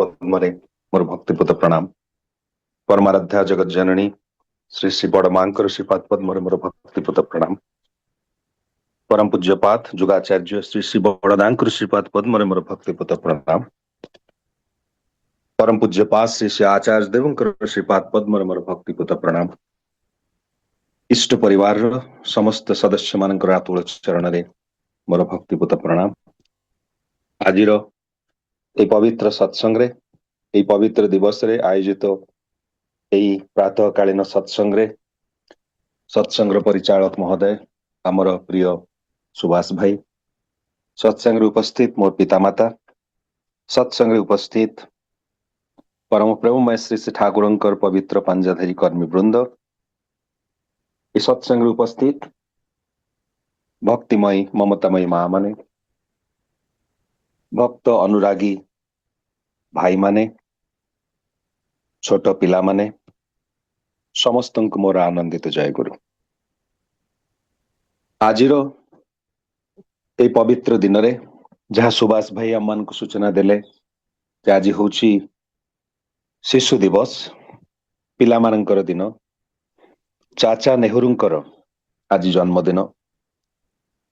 पद्मरे मोर भक्तिपूत प्रणाम। परमाराध्या जगत जननी श्री श्री बड़ मांकर श्रीपाद पद्मरे मोर भक्तिपूत प्रणाम। परम पूज्यपात जुगाचार्य श्री श्री बड़दांकर श्रीपाद पद्मरे मोर भक्तिपूत प्रणाम। परम पूज्यपात श्री श्री आचार्य देवंकर श्रीपाद पद्मरे मोर भक्तिपूत प्रणाम। इष्ट परिवार समस्त सदस्य मानकर आतुल चरण रे मोर भक्तिपूत प्रणाम। आजिर ए पवित्र सत्संग रे ए पवित्र दिवस रे आयोजित एई प्रातःकालीन सत्संग रे सत्संग परिचालक महोदय आमर प्रिय सुभाष भाई, सत्संग रे उपस्थित मोर पितामाता, सत्संग रे उपस्थित परम प्रेममय श्री श्री ठाकुरंकर पवित्र पांजाधारी कर्मी वृंद, ए सत्संग रे उपस्थित भक्तिमयी ममतामयी माँ माने, भक्त अनुरागी भाई माने, छोट पिला माने समस्त मोर आनंदित जय गुरु। आजिर ए पवित्र दिन रे जहाँ सुभाष भाई आम मान को सूचना देले आज होची शिशु दिवस, पिला मानकर दिन, चाचा नेहरूंकर आज जन्मदिन।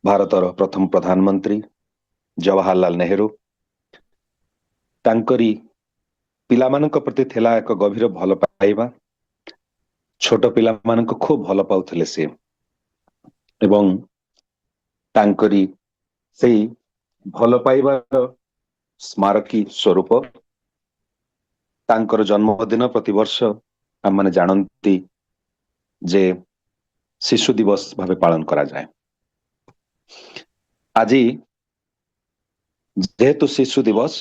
भारतर प्रथम प्रधानमंत्री जवाहरलाल नेहरू तांकरी पिला मानक प्रति थिला एक गभीर भल पाइबा, छोट पिला मानक खूब भल पाउथिले से एवं तांकरी सेही भल पाइबार स्मारकी स्वरूप तांकर जन्मदिन प्रतिवर्ष आम माने जानती जे शिशु दिवस भावे पालन करा जाए। आज जेहेतु शिशु दिवस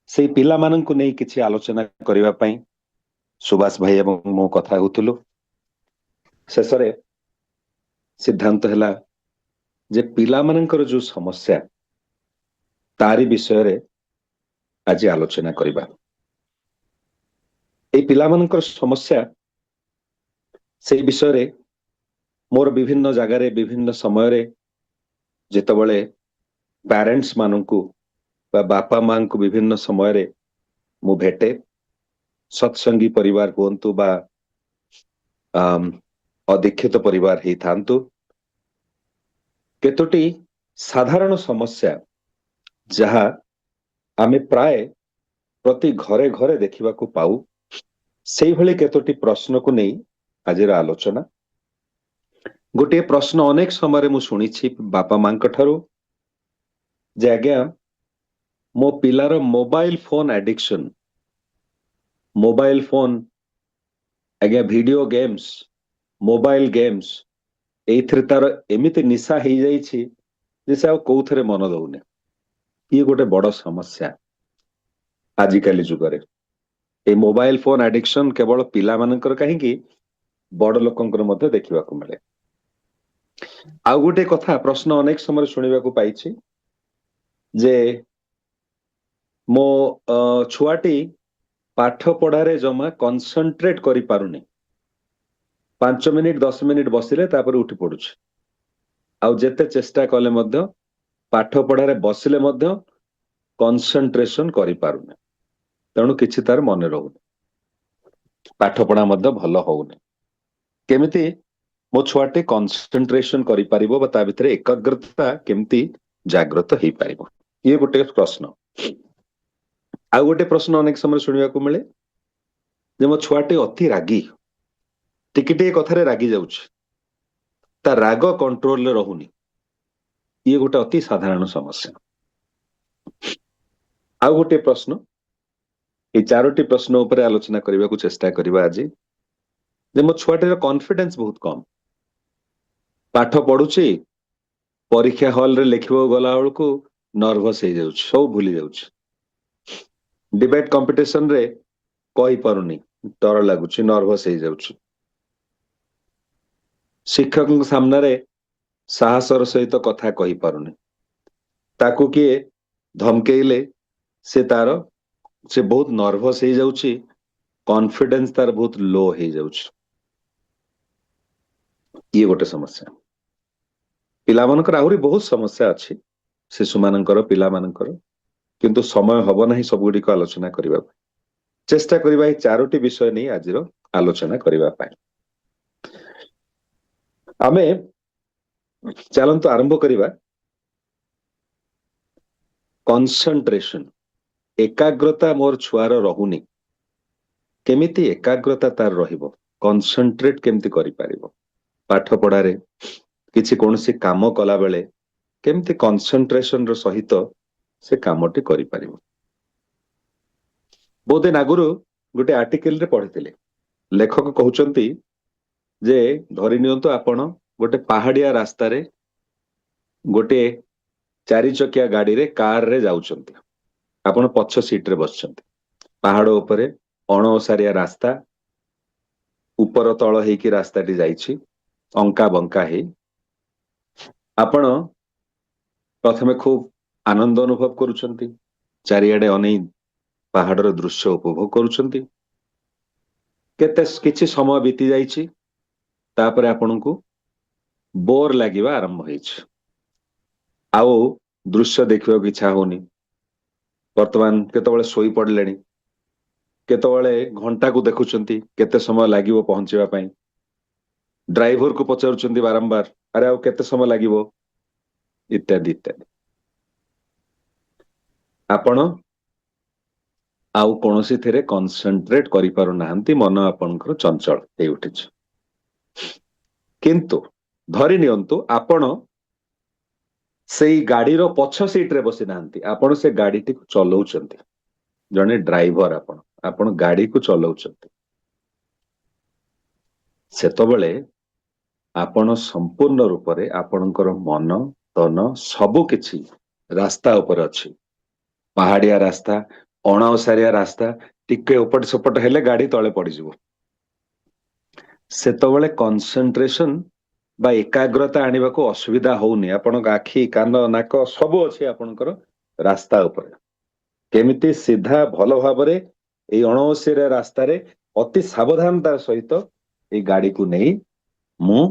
से पिला माननकु नहीं किछि आलोचना करिवा पई सुभाष भाई एवं मो कथा होतलु। शेषरे सिद्धांत हैला जे पिला माननकर जो समस्या तारी विषय रे आज आलोचना करिबा। ए पिला माननकर समस्या से विषय रे मोर विभिन्न जगार विभिन्न समय रे जेतबळे पेरेंट्स माननकु बा बापा मां को विभिन्न समय रे मु भेटे, सत्संगी परिवार हुंतु बा अदीक्षित परिवार ही थांतु, केतोटी साधारण समस्या जहा आमे प्राय प्रति घरे घरे देखिबा को पाऊ, सेही भली केतोटी प्रश्न को नहीं आजिर आलोचना। गोटे प्रश्न अनेक समय मु शुणिछि बापा मां ठारू जे आज्ञा मो पिलार mobile phone addiction, mobile phone आज्ञा वीडियो गेम्स, मोबाइल गेम्स एइथरे तार एमिति निशा हो जाइछि जे से कोउथरे मन दउने। ये गोटे बड़ समस्या आजिकाली जुगरे। ए मोबाइल फोन एडिक्शन केवल पिला मानकर कहीं बड़ लोकंकर मध्य देखिबा को मिले। आउ गोटे कथा प्रश्न अनेक समय शुणिबा को पाइछि जे मो छुआटी पाठ पढ़ारे जमा कंसंट्रेट करि पारुनी, 5 मिनिट 10 मिनिट बसिले तापर उठी पडुछ, आउ जेते चेष्टा कले मध्य पाठ पढ़ारे बसिले मध्य कंसंट्रेशन करि पारुनी, तेणु किछि तार मन रहउनी, पाठ पढ़ा मध्य भल होउनी। केमिति मो छुआटी कंसंट्रेशन करि पारिबो बा ता भितरे एकाग्रता केमिति जागृत हेई पारिबो, ये गोटे प्रश्न। आ गोटे प्रश्न अनेक समय शुणिबा को मिले जे मो छुआटी अति रागी, टिके कथारे रागी जाउछ, ता राग कंट्रोल रे रहुनी, ये गोटे अति साधारण समस्या। आ गोटे प्रश्न, ये चारोटी प्रश्न ऊपर आलोचना करबा को चेष्टा करबा आज जे मो छुआटीर कॉन्फिडेंस बहुत कम, पाठ पढुची परीक्षा हॉल रे लिखिबो गला बेलको नर्वस हो जाउछ, सब भूली जाउछ, डिबेट कंपटीशन रे कहि पारुनी, डर लागुची, नर्वस हो जाउछ, शिक्षक सामने रे साहसर सहित कथा कहि पारुनी, ताकू किए धमकेइले से तार से बहुत नर्वस हो जाउची, कॉन्फिडेंस तार बहुत लो हो जाउछ, ये गोटे समस्या। पिला मानकर आहुरी बहुत समस्या अछि, शिशु मानकर पिला मानकर କିନ୍ତୁ ସମୟ ହବ ନାହିଁ ସବୁଗୁଡ଼ିକ ଆଲୋଚନା କରିବା ପାଇଁ। ଚେଷ୍ଟା କରିବା ଏହି 4ଟି ବିଷୟ ନେଇ ଆଜିର ଆଲୋଚନା କରିବା ପାଇଁ। ଆମେ ଚାଲନ୍ତୁ ଆରମ୍ଭ କରିବା କନସେଣ୍ଟ୍ରେସନ। ଏକାଗ୍ରତା ମୋର ଛୁଆର ରହୁନି, କେମିତି ଏକାଗ୍ରତା ତାର ରହିବ, କନସେଣ୍ଟ୍ରେଟ କେମିତି କରିପାରିବ, ପାଠ ପଢାରେ କିଛି କୌଣସି କାମ କଲା ବେଳେ କେମିତି କନସେଣ୍ଟ୍ରେସନର ସହିତ ସେ କାମଟି କରିପାରିବ। ବହୁତ ଦିନ ଆଗରୁ ଗୋଟେ ଆର୍ଟିକଲରେ ପଢିଥିଲେ, ଲେଖକ କହୁଛନ୍ତି ଯେ ଧରି ନିଅନ୍ତୁ ଆପଣ ଗୋଟେ ପାହାଡିଆ ରାସ୍ତାରେ ଗୋଟେ 4 ଚକିଆ ଗାଡିରେ କାରରେ ଯାଉଛନ୍ତି, ଆପଣ ପଛ ସିଟରେ ବସିଛନ୍ତି, ପାହାଡ ଉପରେ ଅଣଓସାରିଆ ରାସ୍ତା, ଉପର ତଳ ହେଇକି ରାସ୍ତାଟି ଯାଇଛି, ଅଙ୍କା ବଙ୍କା ହେଇ ଆପଣ ପ୍ରଥମେ ଖୁବ ଆନନ୍ଦ ଅନୁଭବ କରୁଛନ୍ତି, ଚାରିଆଡେ ଅନେଇ ପାହାଡର ଦୃଶ୍ୟ ଉପଭୋଗ କରୁଛନ୍ତି। କିଛି ସମୟ ବିତି ଯାଇଛି, ତାପରେ ଆପଣଙ୍କୁ ବୋର ଲାଗିବା ଆରମ୍ଭ ହେଇଛି, ଆଉ ଦୃଶ୍ୟ ଦେଖିବାକୁ ଇଚ୍ଛା ହଉନି। ବର୍ତ୍ତମାନ କେତେବେଳେ ଶୋଇ ପଡିଲେଣି, କେତେବେଳେ ଘଣ୍ଟାକୁ ଦେଖୁଛନ୍ତି କେତେ ସମୟ ଲାଗିବ ପହଞ୍ଚିବା ପାଇଁ, ଡ୍ରାଇଭରକୁ ପଚାରୁଛନ୍ତି ବାରମ୍ବାର, ଆରେ ଆଉ କେତେ ସମୟ ଲାଗିବ, ଇତ୍ୟାଦି ଇତ୍ୟାଦି। ଆପଣ ଆଉ କୌଣସିଥିରେ କନସେଣ୍ଟ୍ରେଟ କରିପାରୁନାହାନ୍ତି, ମନ ଆପଣଙ୍କର ଚଞ୍ଚଳ ହେଇ ଉଠିଛି। କିନ୍ତୁ ଧରି ନିଅନ୍ତୁ ଆପଣ ସେଇ ଗାଡିର ପଛ ସିଟରେ ବସିନାହାନ୍ତି, ଆପଣ ସେ ଗାଡିଟିକୁ ଚଲଉଛନ୍ତି, ଜଣେ ଡ୍ରାଇଭର, ଆପଣ ଗାଡିକୁ ଚଲଉଛନ୍ତି। ସେତେବେଳେ ଆପଣ ସମ୍ପୂର୍ଣ୍ଣ ରୂପରେ ଆପଣଙ୍କର ମନ ତନ ସବୁ କିଛି ରାସ୍ତା ଉପରେ ଅଛି। ପାହାଡିଆ ରାସ୍ତା, ଅଣଓସାରିଆ ରାସ୍ତା, ଟିକେ ଏପଟ ସେପଟ ହେଲେ ଗାଡି ତଳେ ପଡିଯିବ। ସେତେବେଳେ କନସେଣ୍ଟ୍ରେସନ ବା ଏକାଗ୍ରତା ଆଣିବାକୁ ଅସୁବିଧା ହଉନି, ଆପଣଙ୍କ ଆଖି କାନ ନାକ ସବୁ ଅଛି ଆପଣଙ୍କର ରାସ୍ତା ଉପରେ। କେମିତି ସିଧା ଭଲ ଭାବରେ ଏଇ ଅଣଓସାରିଆ ରାସ୍ତାରେ ଅତି ସାବଧାନତାର ସହିତ ଏଇ ଗାଡିକୁ ନେଇ ମୁଁ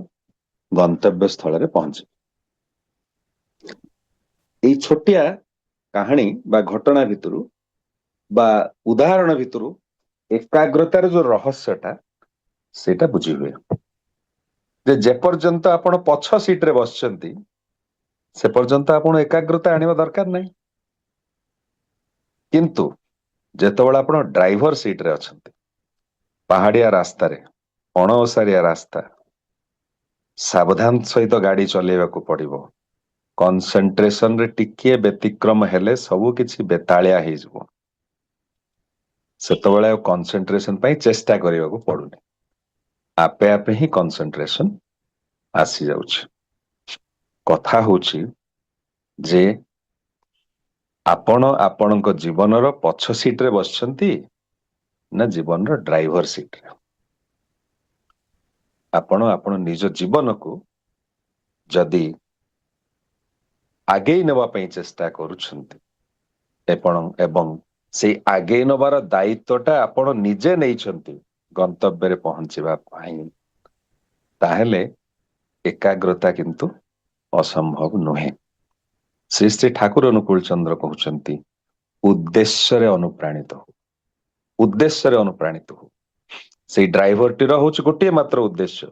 ଗନ୍ତବ୍ୟ ସ୍ଥଳରେ ପହଞ୍ଚିବି। ଏଇ ଛୋଟିଆ କାହାଣୀ ବା ଘଟଣା ଭିତରୁ ବା ଉଦାହରଣ ଭିତରୁ ଏକାଗ୍ରତାର ଯୋଉ ରହସ୍ୟଟା ସେଇଟା ବୁଝି ହୁଏ, ଯେ ଯେପର୍ଯ୍ୟନ୍ତ ଆପଣ ପଛ ସିଟରେ ବସିଛନ୍ତି ସେ ପର୍ଯ୍ୟନ୍ତ ଆପଣ ଏକାଗ୍ରତା ଆଣିବା ଦରକାର ନାହିଁ, କିନ୍ତୁ ଯେତେବେଳେ ଆପଣ ଡ୍ରାଇଭର ସିଟରେ ଅଛନ୍ତି, ପାହାଡିଆ ରାସ୍ତାରେ, ଅଣଓସାରିଆ ରାସ୍ତା, ସାବଧାନ ସହିତ ଗାଡି ଚଲେଇବାକୁ ପଡିବ, କନସେଣ୍ଟ୍ରେସନରେ ଟିକିଏ ବ୍ୟତିକ୍ରମ ହେଲେ ସବୁ କିଛି ବେତାଳିଆ ହେଇଯିବ। ସେତେବେଳେ ଆଉ କନସେଣ୍ଟ୍ରେସନ ପାଇଁ ଚେଷ୍ଟା କରିବାକୁ ପଡୁନି, ଆପେ ଆପେ ହିଁ କନସେଣ୍ଟ୍ରେସନ ଆସିଯାଉଛି। କଥା ହଉଛି ଯେ ଆପଣ ଆପଣଙ୍କ ଜୀବନର ପଛ ସିଟରେ ବସିଛନ୍ତି ନା ଜୀବନର ଡ୍ରାଇଭର ସିଟରେ। ଆପଣ ଆପଣ ନିଜ ଜୀବନକୁ ଯଦି ଆଗେଇ ନେବା ପାଇଁ ଚେଷ୍ଟା କରୁଛନ୍ତି ଏବଂ ସେଇ ଆଗେଇ ନେବାର ଦାୟିତ୍ୱଟା ଆପଣ ନିଜେ ନେଇଛନ୍ତି ଗନ୍ତବ୍ୟରେ ପହଞ୍ଚିବା ପାଇଁ, ତାହେଲେ ଏକାଗ୍ରତା କିନ୍ତୁ ଅସମ୍ଭବ ନୁହେଁ। ଶ୍ରୀ ଶ୍ରୀ ଠାକୁର ଅନୁକୂଳ ଚନ୍ଦ୍ର କହୁଛନ୍ତି, ଉଦ୍ଦେଶ୍ୟରେ ଅନୁପ୍ରାଣିତ ହଉ, ଉଦ୍ଦେଶ୍ୟରେ ଅନୁପ୍ରାଣିତ ହଉ। ସେଇ ଡ୍ରାଇଭରଟିର ହଉଛି ଗୋଟିଏ ମାତ୍ର ଉଦ୍ଦେଶ୍ୟ,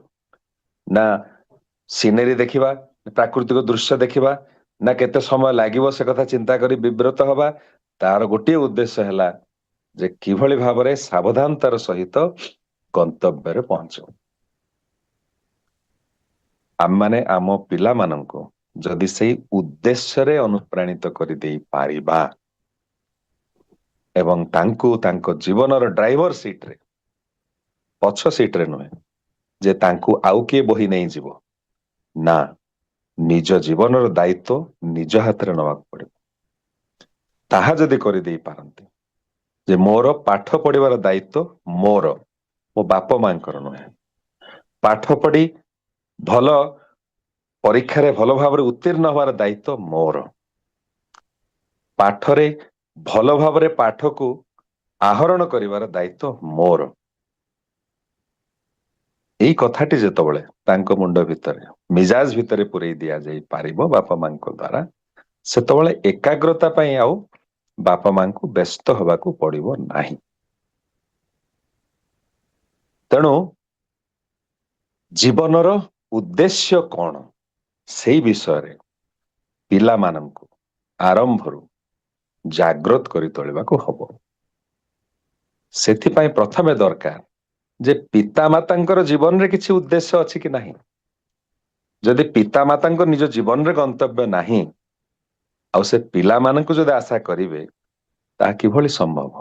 ନା ସିନେରୀ ଦେଖିବା, ପ୍ରାକୃତିକ ଦୃଶ୍ୟ ଦେଖିବା, ନା କେତେ ସମୟ ଲାଗିବ ସେ କଥା ଚିନ୍ତା କରି ବିବ୍ରତ ହବା। ତାର ଗୋଟିଏ ଉଦ୍ଦେଶ୍ୟ ହେଲା ଯେ କିଭଳି ଭାବରେ ସାବଧାନତାର ସହିତ ଗନ୍ତବ୍ୟରେ ପହଞ୍ଚିବ। ଆମମାନେ ଆମ ପିଲାମାନଙ୍କୁ ଯଦି ସେଇ ଉଦ୍ଦେଶ୍ୟରେ ଅନୁପ୍ରାଣିତ କରିଦେଇ ପାରିବା ଏବଂ ତାଙ୍କୁ ତାଙ୍କ ଜୀବନର ଡ୍ରାଇଭର ସିଟରେ, ପଛ ସିଟରେ ନୁହେଁ ଯେ ତାଙ୍କୁ ଆଉ କିଏ ବୋହି ନେଇଯିବ, ନା ନିଜ ଜୀବନର ଦାୟିତ୍ୱ ନିଜ ହାତରେ ନେବାକୁ ପଡିବ। ତାହା ଯଦି କରିଦେଇ ପାରନ୍ତି ଯେ ମୋର ପାଠ ପଢିବାର ଦାୟିତ୍ୱ ମୋର, ମୋ ବାପା ମାଙ୍କର ନୁହେଁ, ପାଠ ପଢି ଭଲ ପରୀକ୍ଷାରେ ଭଲ ଭାବରେ ଉତ୍ତୀର୍ଣ୍ଣ ହେବାର ଦାୟିତ୍ୱ ମୋର, ପାଠରେ ଭଲ ଭାବରେ ପାଠକୁ ଆହରଣ କରିବାର ଦାୟିତ୍ୱ ମୋର। ଏଇ କଥାଟି ଯେତେବେଳେ ତାଙ୍କ ମୁଣ୍ଡ ଭିତରେ, ମିଜାଜ ଭିତରେ ପୁରେଇ ଦିଆଯାଇ ପାରିବ ବାପା ମାଙ୍କ ଦ୍ୱାରା, ସେତେବେଳେ ଏକାଗ୍ରତା ପାଇଁ ଆଉ ବାପା ମାଙ୍କୁ ବ୍ୟସ୍ତ ହେବାକୁ ପଡିବ ନାହିଁ। ତେଣୁ ଜୀବନର ଉଦ୍ଦେଶ୍ୟ କଣ ସେଇ ବିଷୟରେ ପିଲାମାନଙ୍କୁ ଆରମ୍ଭରୁ ଜାଗ୍ରତ କରି ତୋଳିବାକୁ ହବ। ସେଥିପାଇଁ ପ୍ରଥମେ ଦରକାର ଯେ ପିତାମାତାଙ୍କର ଜୀବନରେ କିଛି ଉଦ୍ଦେଶ୍ୟ ଅଛି କି ନାହିଁ। ଯଦି ପିତାମାତାଙ୍କ ନିଜ ଜୀବନରେ ଗନ୍ତବ୍ୟ ନାହିଁ ଆଉ ସେ ପିଲାମାନଙ୍କୁ ଯଦି ଆଶା କରିବେ ତାହା କିଭଳି ସମ୍ଭବ?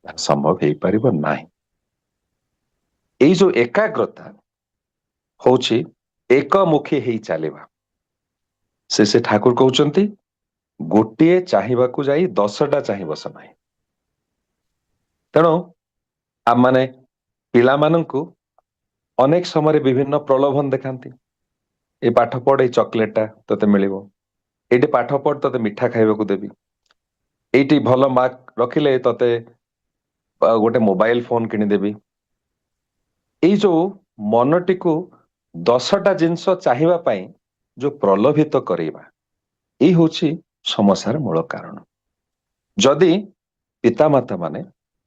ତାହା ସମ୍ଭବ ହେଇପାରିବ ନାହିଁ। ଏଇ ଯୋଉ ଏକାଗ୍ରତା ହଉଛି ଏକମୁଖୀ ହେଇ ଚାଲିବା। ସେ ଠାକୁର କହୁଛନ୍ତି ଗୋଟିଏ ଚାହିଁବାକୁ ଯାଇ 10ଟା ଚାହିଁ ବସ ନାହିଁ। ତେଣୁ ଆମମାନେ ପିଲାମାନଙ୍କୁ ଅନେକ ସମୟରେ ବିଭିନ୍ନ ପ୍ରଲୋଭନ ଦେଖାନ୍ତି। ଏ ପାଠ ପଢ, ଏଇ ଚକୋଲେଟଟା ତତେ ମିଳିବ, ଏଇଠି ପାଠ ପଢ ତତେ ମିଠା ଖାଇବାକୁ ଦେବି, ଏଇଠି ଭଲ ମାର୍କ ରଖିଲେ ତତେ ଗୋଟେ ମୋବାଇଲ ଫୋନ କିଣିଦେବି। ଏଇ ଯୋଉ ମନଟିକୁ 10ଟା ଜିନିଷ ଚାହିଁବା ପାଇଁ ଯୋଉ ପ୍ରଲୋଭିତ କରିବା, ଏଇ ହଉଛି ସମସ୍ୟାର ମୂଳ କାରଣ। ଯଦି ପିତାମାତା ମାନେ,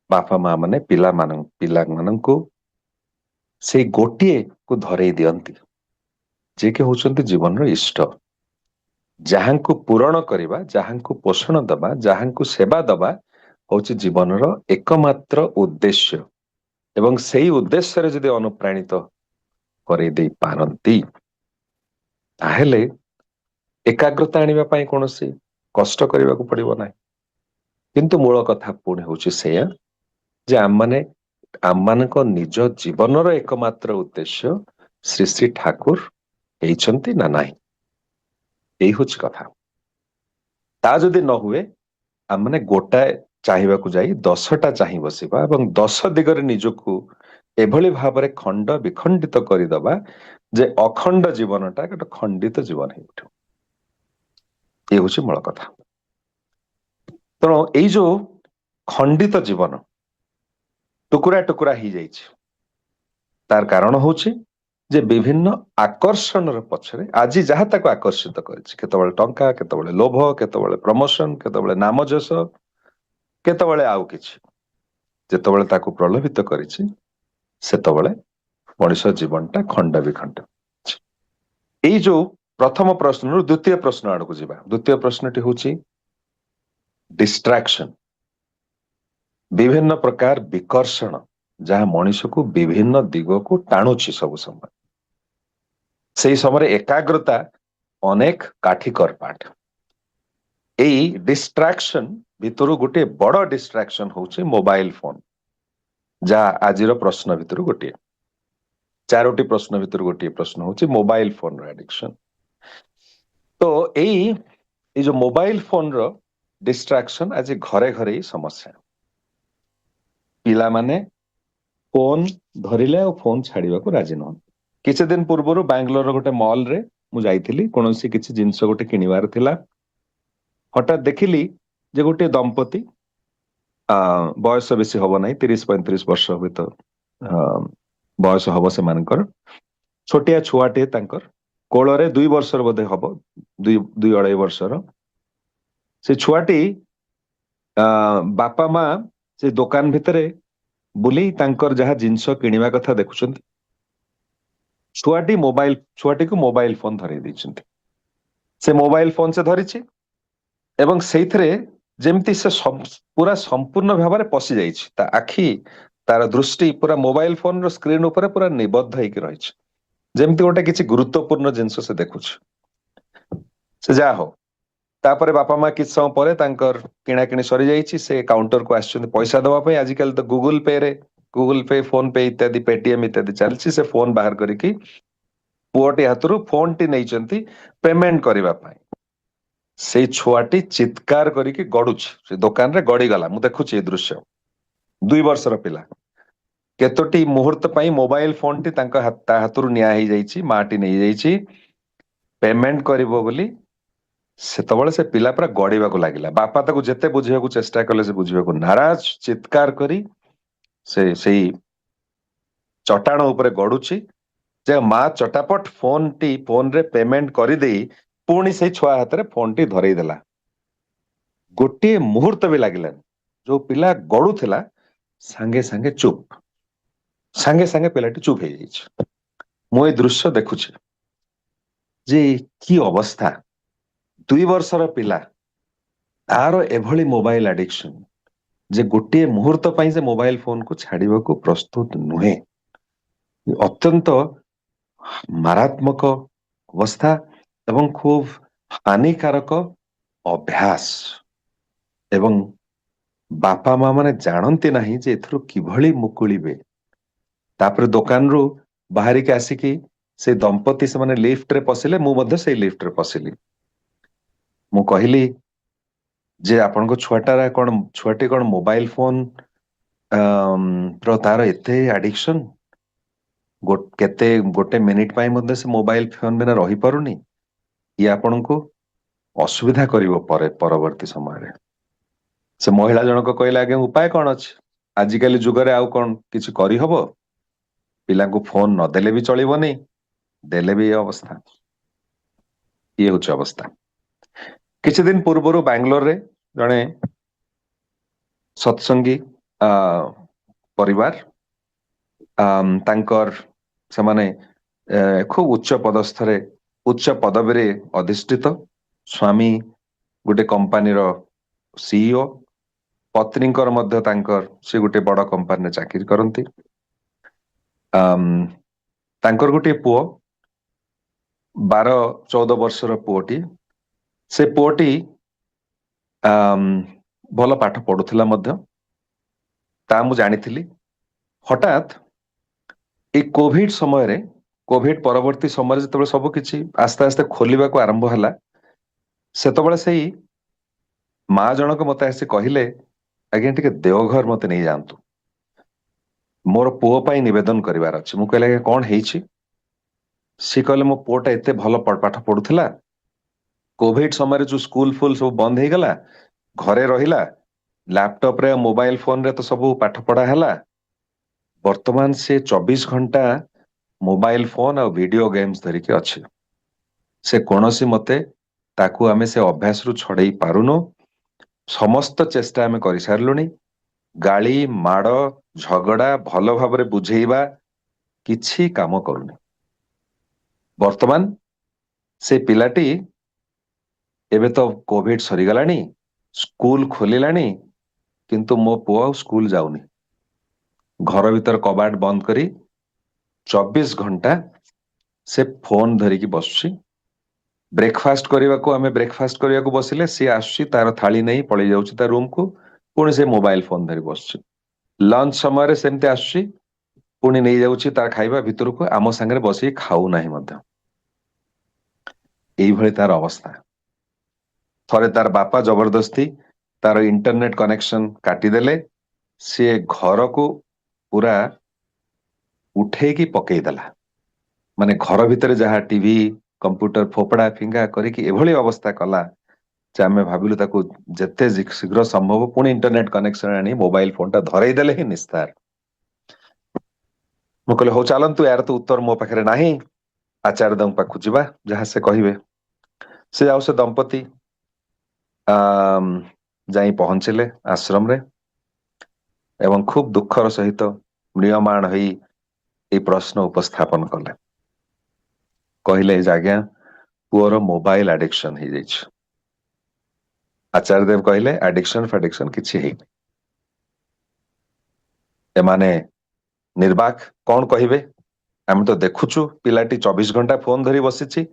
ବାପା ମା ମାନେ ପିଲାମାନଙ୍କୁ ସେଇ ଗୋଟିଏ କୁ ଧରେଇ ଦିଅନ୍ତି, ଯିଏକି ହଉଛନ୍ତି ଜୀବନର ଇଷ୍ଟ, ଯାହାଙ୍କୁ ପୂରଣ କରିବା, ଯାହାଙ୍କୁ ପୋଷଣ ଦବା, ଯାହାଙ୍କୁ ସେବା ଦବା ହଉଛି ଜୀବନର ଏକମାତ୍ର ଉଦ୍ଦେଶ୍ୟ, ଏବଂ ସେଇ ଉଦ୍ଦେଶ୍ୟରେ ଯଦି ଅନୁପ୍ରାଣିତ କରେଇ ଦେଇ ପାରନ୍ତି ତାହେଲେ ଏକାଗ୍ରତା ଆଣିବା ପାଇଁ କୌଣସି କଷ୍ଟ କରିବାକୁ ପଡିବ ନାହିଁ। କିନ୍ତୁ ମୂଳ କଥା ପୁଣି ହଉଛି ସେଇଆ ଯେ ଆମମାନଙ୍କ ନିଜ ଜୀବନର ଏକମାତ୍ର ଉଦ୍ଦେଶ୍ୟ ଶ୍ରୀ ଶ୍ରୀ ଠାକୁର ହେଇଛନ୍ତି ନା ନାହିଁ, ଏଇ ହଉଛି କଥା। ତା ଯଦି ନ ହୁଏ ଆମମାନେ ଗୋଟାଏ ଚାହିଁବାକୁ ଯାଇ 10ଟା ଚାହିଁ ବସିବା ଏବଂ 10 ଦିଗରେ ନିଜକୁ ଏଭଳି ଭାବରେ ଖଣ୍ଡ ବିଖଣ୍ଡିତ କରିଦବା ଯେ ଅଖଣ୍ଡ ଜୀବନଟା ଗୋଟେ ଖଣ୍ଡିତ ଜୀବନ ହେଇଉଠିବ। ଏ ହଉଛି ମୂଳ କଥା। ତେଣୁ ଏଇ ଯୋଉ ଖଣ୍ଡିତ ଜୀବନ, ଟୁକୁରା ଟୁକୁରା ହେଇଯାଇଛି, ତାର କାରଣ ହଉଛି ଯେ ବିଭିନ୍ନ ଆକର୍ଷଣର ପଛରେ ଆଜି ଯାହା ତାକୁ ଆକର୍ଷିତ କରିଛି, କେତେବେଳେ ଟଙ୍କା, କେତେବେଳେ ଲୋଭ, କେତେବେଳେ ପ୍ରମୋସନ, କେତେବେଳେ ନାମଯଶ, କେତେବେଳେ ଆଉ କିଛି, ଯେତେବେଳେ ତାକୁ ପ୍ରଲୋଭିତ କରିଛି ସେତେବେଳେ ମଣିଷ ଜୀବନଟା ଖଣ୍ଡ ବିଖଣ୍ଡ। ଏଇ ଯୋଉ ପ୍ରଥମ ପ୍ରଶ୍ନରୁ ଦ୍ୱିତୀୟ ପ୍ରଶ୍ନ ଆଡକୁ ଯିବା। ଦ୍ୱିତୀୟ ପ୍ରଶ୍ନଟି ହଉଛି ଡିଷ୍ଟ୍ରାକ୍ସନ, ବିଭିନ୍ନ ପ୍ରକାର ବିକର୍ଷଣ ଯାହା ମଣିଷକୁ ବିଭିନ୍ନ ଦିଗକୁ ଟାଣୁଛି ସବୁ ସମୟ। ସେଇ ସମୟରେ ଏକାଗ୍ରତା ଅନେକ କାଠିକର ପାଠ। ଏଇ ଡିଷ୍ଟ୍ରାକ୍ସନ ଭିତରୁ ଗୋଟେ ବଡ ଡିଷ୍ଟ୍ରାକ୍ସନ ହଉଛି ମୋବାଇଲ ଫୋନ, ଯାହା ଆଜିର ପ୍ରଶ୍ନ ଭିତରୁ ଗୋଟିଏ। 4ଟି ପ୍ରଶ୍ନ ଭିତରୁ ଗୋଟିଏ ପ୍ରଶ୍ନ ହଉଛି ମୋବାଇଲ ଫୋନର ଆଡିକ୍ସନ। ତ ଏଇ ଯୋଉ ମୋବାଇଲ ଫୋନର ଡିଷ୍ଟ୍ରାକ୍ସନ ଆଜି ଘରେ ଘରେ ହିଁ ସମସ୍ୟା। ପିଲାମାନେ ଫୋନ ଧରିଲେ ଆଉ ଫୋନ ଛାଡିବାକୁ ରାଜି ନୁହନ୍ତି। କିଛି ଦିନ ପୂର୍ବରୁ ବାଙ୍ଗାଲୋରର ଗୋଟେ ମଲରେ ମୁଁ ଯାଇଥିଲି, କୌଣସି କିଛି ଜିନିଷ ଗୋଟେ କିଣିବାର ଥିଲା। ହଠାତ୍ ଦେଖିଲି ଯେ ଗୋଟେ ଦମ୍ପତି, ବୟସ ବେଶୀ ହବ ନାହିଁ, 30-35 ବର୍ଷ ଭିତରେ ବୟସ ହବ ସେମାନଙ୍କର, ଛୋଟିଆ ଛୁଆଟିଏ ତାଙ୍କର କୋଳରେ, 2 ବର୍ଷର ବୋଧେ ହବ, 2-2.5 ବର୍ଷର। ସେ ଛୁଆଟି ବାପା ମା ସେ ଦୋକାନ ଭିତରେ ବୁଲି ତାଙ୍କର ଯାହା ଜିନିଷ କିଣିବା କଥା ଦେଖୁଛନ୍ତି, ଛୁଆଟିକୁ ମୋବାଇଲ ଫୋନ ଧରେଇ ଦେଇଛନ୍ତି। ସେ ମୋବାଇଲ ଫୋନ ସେ ଧରିଛି ଏବଂ ସେଇଥିରେ ଯେମିତି ସେ ପୁରା ସମ୍ପୂର୍ଣ୍ଣ ଭାବରେ ପଶି ଯାଇଛି, ତା ଆଖି, ତାର ଦୃଷ୍ଟି ପୁରା ମୋବାଇଲ ଫୋନର ସ୍କ୍ରିନ ଉପରେ ପୁରା ନିବଦ୍ଧ ହେଇକି ରହିଛି, ଯେମିତି ଗୋଟେ କିଛି ଗୁରୁତ୍ୱପୂର୍ଣ୍ଣ ଜିନିଷ ସେ ଦେଖୁଛି। ସେ ଯାହା ହଉ, ତାପରେ ବାପା ମା କିଛି ସମୟ ପରେ ତାଙ୍କର କିଣାକିଣି ସରିଯାଇଛି, ସେ କାଉଣ୍ଟରକୁ ଆସିଛନ୍ତି ପଇସା ଦେବା ପାଇଁ। ଆଜିକାଲି ତ ଗୁଗୁଲ ପେ, ଫୋନ ପେ ଇତ୍ୟାଦି, ପେଟିଏମ ଇତ୍ୟାଦି ଚାଲିଛି। ସେ ଫୋନ ବାହାର କରିକି ପୁଅଟି ହାତରୁ ଫୋନଟି ନେଇଛନ୍ତି ପେମେଣ୍ଟ କରିବା ପାଇଁ। ସେଇ ଛୁଆଟି ଚିତ୍କାର କରିକି ଗଡୁଛି, ସେ ଦୋକାନରେ ଗଡିଗଲା। ମୁଁ ଦେଖୁଛି ଏ ଦୃଶ୍ୟ। 2 ବର୍ଷର ପିଲା କେତୋଟି ମୁହୂର୍ତ୍ତ ପାଇଁ ମୋବାଇଲ ଫୋନଟି ତା ହାତରୁ ନିଆ ହେଇଯାଇଛି, ମାଟି ନେଇଯାଇଛି ପେମେଣ୍ଟ କରିବ ବୋଲି। ସେତେବେଳେ ସେ ପିଲା ପୁରା ଗଡିବାକୁ ଲାଗିଲା। ବାପା ତାକୁ ଯେତେ ବୁଝିବାକୁ ଚେଷ୍ଟା କଲେ ସେ ବୁଝିବାକୁ ନାରାଜ, ଚିତ୍କାର କରି ସେଇ ଚଟାଣ ଉପରେ ଗଡୁଛି ଯେ ମା ଚଟାପଟ ଫୋନରେ ପେମେଣ୍ଟ କରିଦେଇ ପୁଣି ସେଇ ଛୁଆ ହାତରେ ଫୋନଟି ଧରେଇ ଦେଲା। गोटे मुहूर्त भी लागलानी जो पिला गड़ुला सांगे सांगे चुप सांगे सांगे पिलाटी चुप हो जाइए मु दृश्य देखुची जे की अवस्था 2 वर्षर पिला तार एभली मोबाइल एडिक्शन जे गोटे मुहूर्त ପାଇଁ से मोबाइल फोन को छाड़िबा को प्रस्तुत नुहे अत्यंत मारात्मक अवस्था एवं खूब हानिकारक अभ्यास एवं बापा माँ माने जानते नहीं जे एथरो किभली मुकुलिबे तापर दुकान रु बाहरी के आसिकी से दंपति से माने लिफ्ट रे पसिले मु मध्य से लिफ्ट रे पसिली मु कहली जे आपण को छुआटी कौन मोबाइल फोन तार एते एडिक्शन केते गोटे मिनिट पाई मध्य से मोबाइल फोन बिना रही पारुनी ये आपण को असुविधा करिवो परवर्ती समय रे से महिला जनक कहला आगे उपाय कौन अछि आजिकल जुगरे आउ कौन किछि करि हबो पिला को फोन न देले भी चलिबोनी देले भी अवस्था ये होछ अवस्था किछि दिन पूर्वरु बैंगलोर रे जणे सत्संगी परिवार तांकर समाने खूब उच्च पदस्थरे उच्च पदवी अधिष्ठित स्वामी गोटे कंपनी रो सीईओ पत्नी मध्य तांकर से गोटे बड़ कंपनी चाकरी करती तांकर गोटे पुओ 12-14 वर्षर पुओटी से पुओटी भल पाठ पढ़ुला मध्य ता मु जानी हठात ए कोविड समय रे कोविड परवर्ती समय जो सब किछि आस्ते आस्ते खोलिबा को आरंभ हला सेतबेले सेही माँ जनक मते आसी कहिले आज्ञा टिके देवघर मते नहीं जानतु मोर पुओ पाई निवेदन करिवार अछि मु कहले कोन हेछि सी कहले मो पुओटा एते भल पाठ पढ़ुला कोविड समय रे जो स्कूल फुल सब बंद हे गला घरे रहिला लैपटॉप रे मोबाइल फोन रे तो सब पाठ पढ़ा हला वर्तमान से 24 घंटा मोबाइल फोन और वीडियो गेम्स धरिके अच्छे से कौनसी मते ताकू आमे से अभ्यास रु छड़े पारुनो समस्त चेष्टा आमे करि सारलुनी गाली माड़ झगड़ा भल भाबरे बुझेइबा किछि काम करूनी वर्तमान से पिलाटी एबे तो कोविड सरी गलानी स्कूल खोलिलानी किंतु मो पुआ स्कूल जाउनी घर भीतर कबाट बंद करी 24 घंटा से फोन धरिकी बसुची ब्रेकफास्ट करने को आमे ब्रेकफास्ट करने को बसिले सी आसुची तार थाली नहीं पळै जाउची ता रूम को पुणी से मोबाइल फोन धरी बसुची लंच समय रे सेमते आसुची पुणी नहीं जाउची तार खाइबा भितर को आम संगे बसी खाऊ नाही मध्य एई भଳି तार अवस्था थरे तार बापा जबरदस्ती तार इंटरनेट कनेक्शन काटी देले से घर को पूरा उठे की पकई देला माने घर भितर जहाँ टीवी कंप्यूटर फोपड़ा फिंगा करिकी एभली अवस्था कला जे आमे भाबिलु ताको जत्ते शीघ्र संभव पुणी इंटरनेट कनेक्शन आनी मोबाइल फोन टा धरई देले ही निस्तार मु कहले हो चलंतु यार तो उत्तर मो पाखरे नाही आचार्य दम पाखु जिबा जहाँ से कहिबे से जाऊ से दंपति जाई पहुंचले आश्रम रे एवं खूब दुखर सहित म्रियमाण होई ए प्रश्न उपस्थापन कले कहले आज्ञा पुअर मोबाइल एडिक्शन हो जाइछ आचार्य देव कहले एडिक्शन फेडिक्शन किछि हे एमाने निर्वाक कौन कहिबे आम तो देखुछु पिलाटी 24 घंटा फोन धरी बसिछि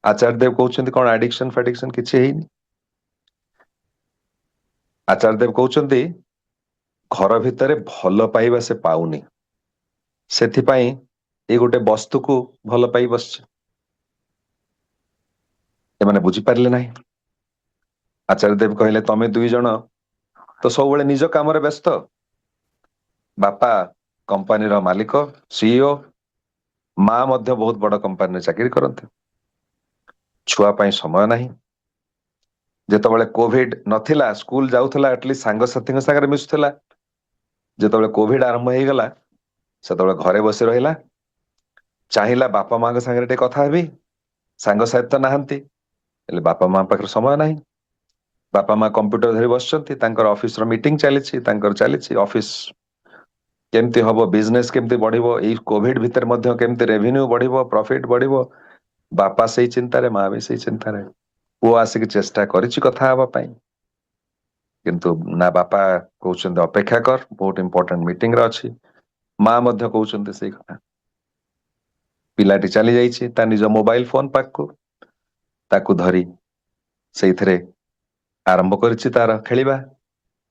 आचार्य देव कहउछन्ति कौन एडिक्शन फेडिक्शन किछि हेनी आचार्य देव कहउछन्ति घर भितरे भल पाइबा से पाउनी सेथिपाई ए गोटे वस्तु को भल पाई बसछि एमाने बुझी पारले नाही आचार्य देव कहले तमे दुई जण तो सब बेले निज काम रे व्यस्त बापा कंपनी रो मालिक सीईओ माँ मध्य बहुत बड़ कंपनी चाकरी करते छुआ पाई समय नाही जेतबेले कोविड नथिला स्कूल जाउथला एटलीस्ट सांग साथी संगे मिसुथला जेतबेले कोविड आरंभ हो गला सेतबेले घरे बसी रहिला चाहिला बापा माँ के संगे टे कथा हेबी सांग साथी तो नाहंती बापा माँ पाखरे समय नाही बापा माँ कंप्यूटर धरी बसचंती तांकर ऑफिस रो मीटिंग चलीछि तांकर चलीछि ऑफिस केमती हबो बिजनेस केमती बढ़िबो एई कोविड भितर मध्य केमती रेवेन्यू बढ़िबो प्रॉफिट बढ़िबो बापा सेई चिंता रे माँ भी सेई चिंता रे पुओ आसिक चेष्टा करिछि कथा हबा पई किंतु ना बापा कहउछन्ते अपेक्षा कर बहुत इंपोर्टेंट मीटिंग रे अछि माँ मध्य कहउछन्ते सेई कथा पिलाटी चली जाइछि ता निज मोबाइल फोन पाखु ताकू धरी सेइथरे आरंभ करिछि तार खेलिबा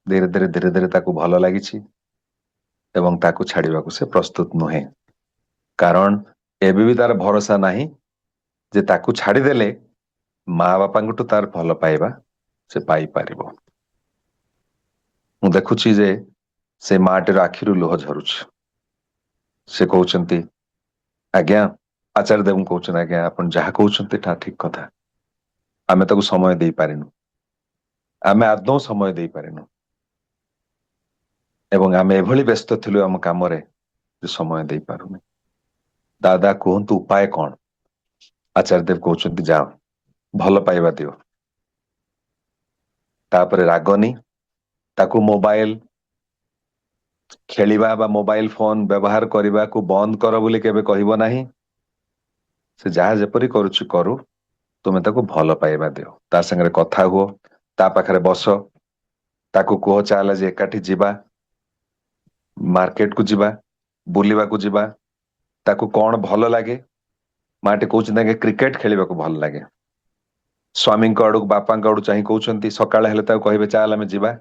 धीरे धीरे धीरे धीरे ताकू भल लागिछि एवं ताकू छाड़िबाकू से प्रस्तुत नुहे कारण एबे भी तार भरोसा नाही जे ताकू छाड़ीदेले माँ बापांकटू तार भल पाइबा से पाई पारिबो मु देखुछि जे से माटीर आखिरु लोह झरुछि से कहउछन्ती आज्ञा आचार्य देव कहउछन आज्ञा आपण जहा कहउछन्ती ता ठीक कथा आमे ताकू समय देई पारिनु आमे आदौ समय देई पारिनु एवं आमे एभली व्यस्त थिलु आम कामरे जे समय देई पारुनी दादा कहंतु उपाय कोन आचार्य देव कहउछन्ती जाओ भल पाइबा दियो तापरे रागनी ताकू मोबाइल खेलिबा बा मोबाइल फोन व्यवहार करबा को बंद कर बोली केबे कहिबो नाही से जहा जेपरि करूछि करू तुमे ताकू भल पाइबा दियो ता संगे कथा हुओ ता पाखरे बस ताकू कह चाले जे एकाठी जिबा मार्केट को जिबा बुलिबा को जिबा ताकू कौन भल लागे माटी कहउछन्ते क्रिकेट खेलिबा को भल लागे स्वामी को आड़ू बापा को आड़ू चाहि कहउछन्ती सकाळे हेले ताकू कहिबे चाल आमे जिबा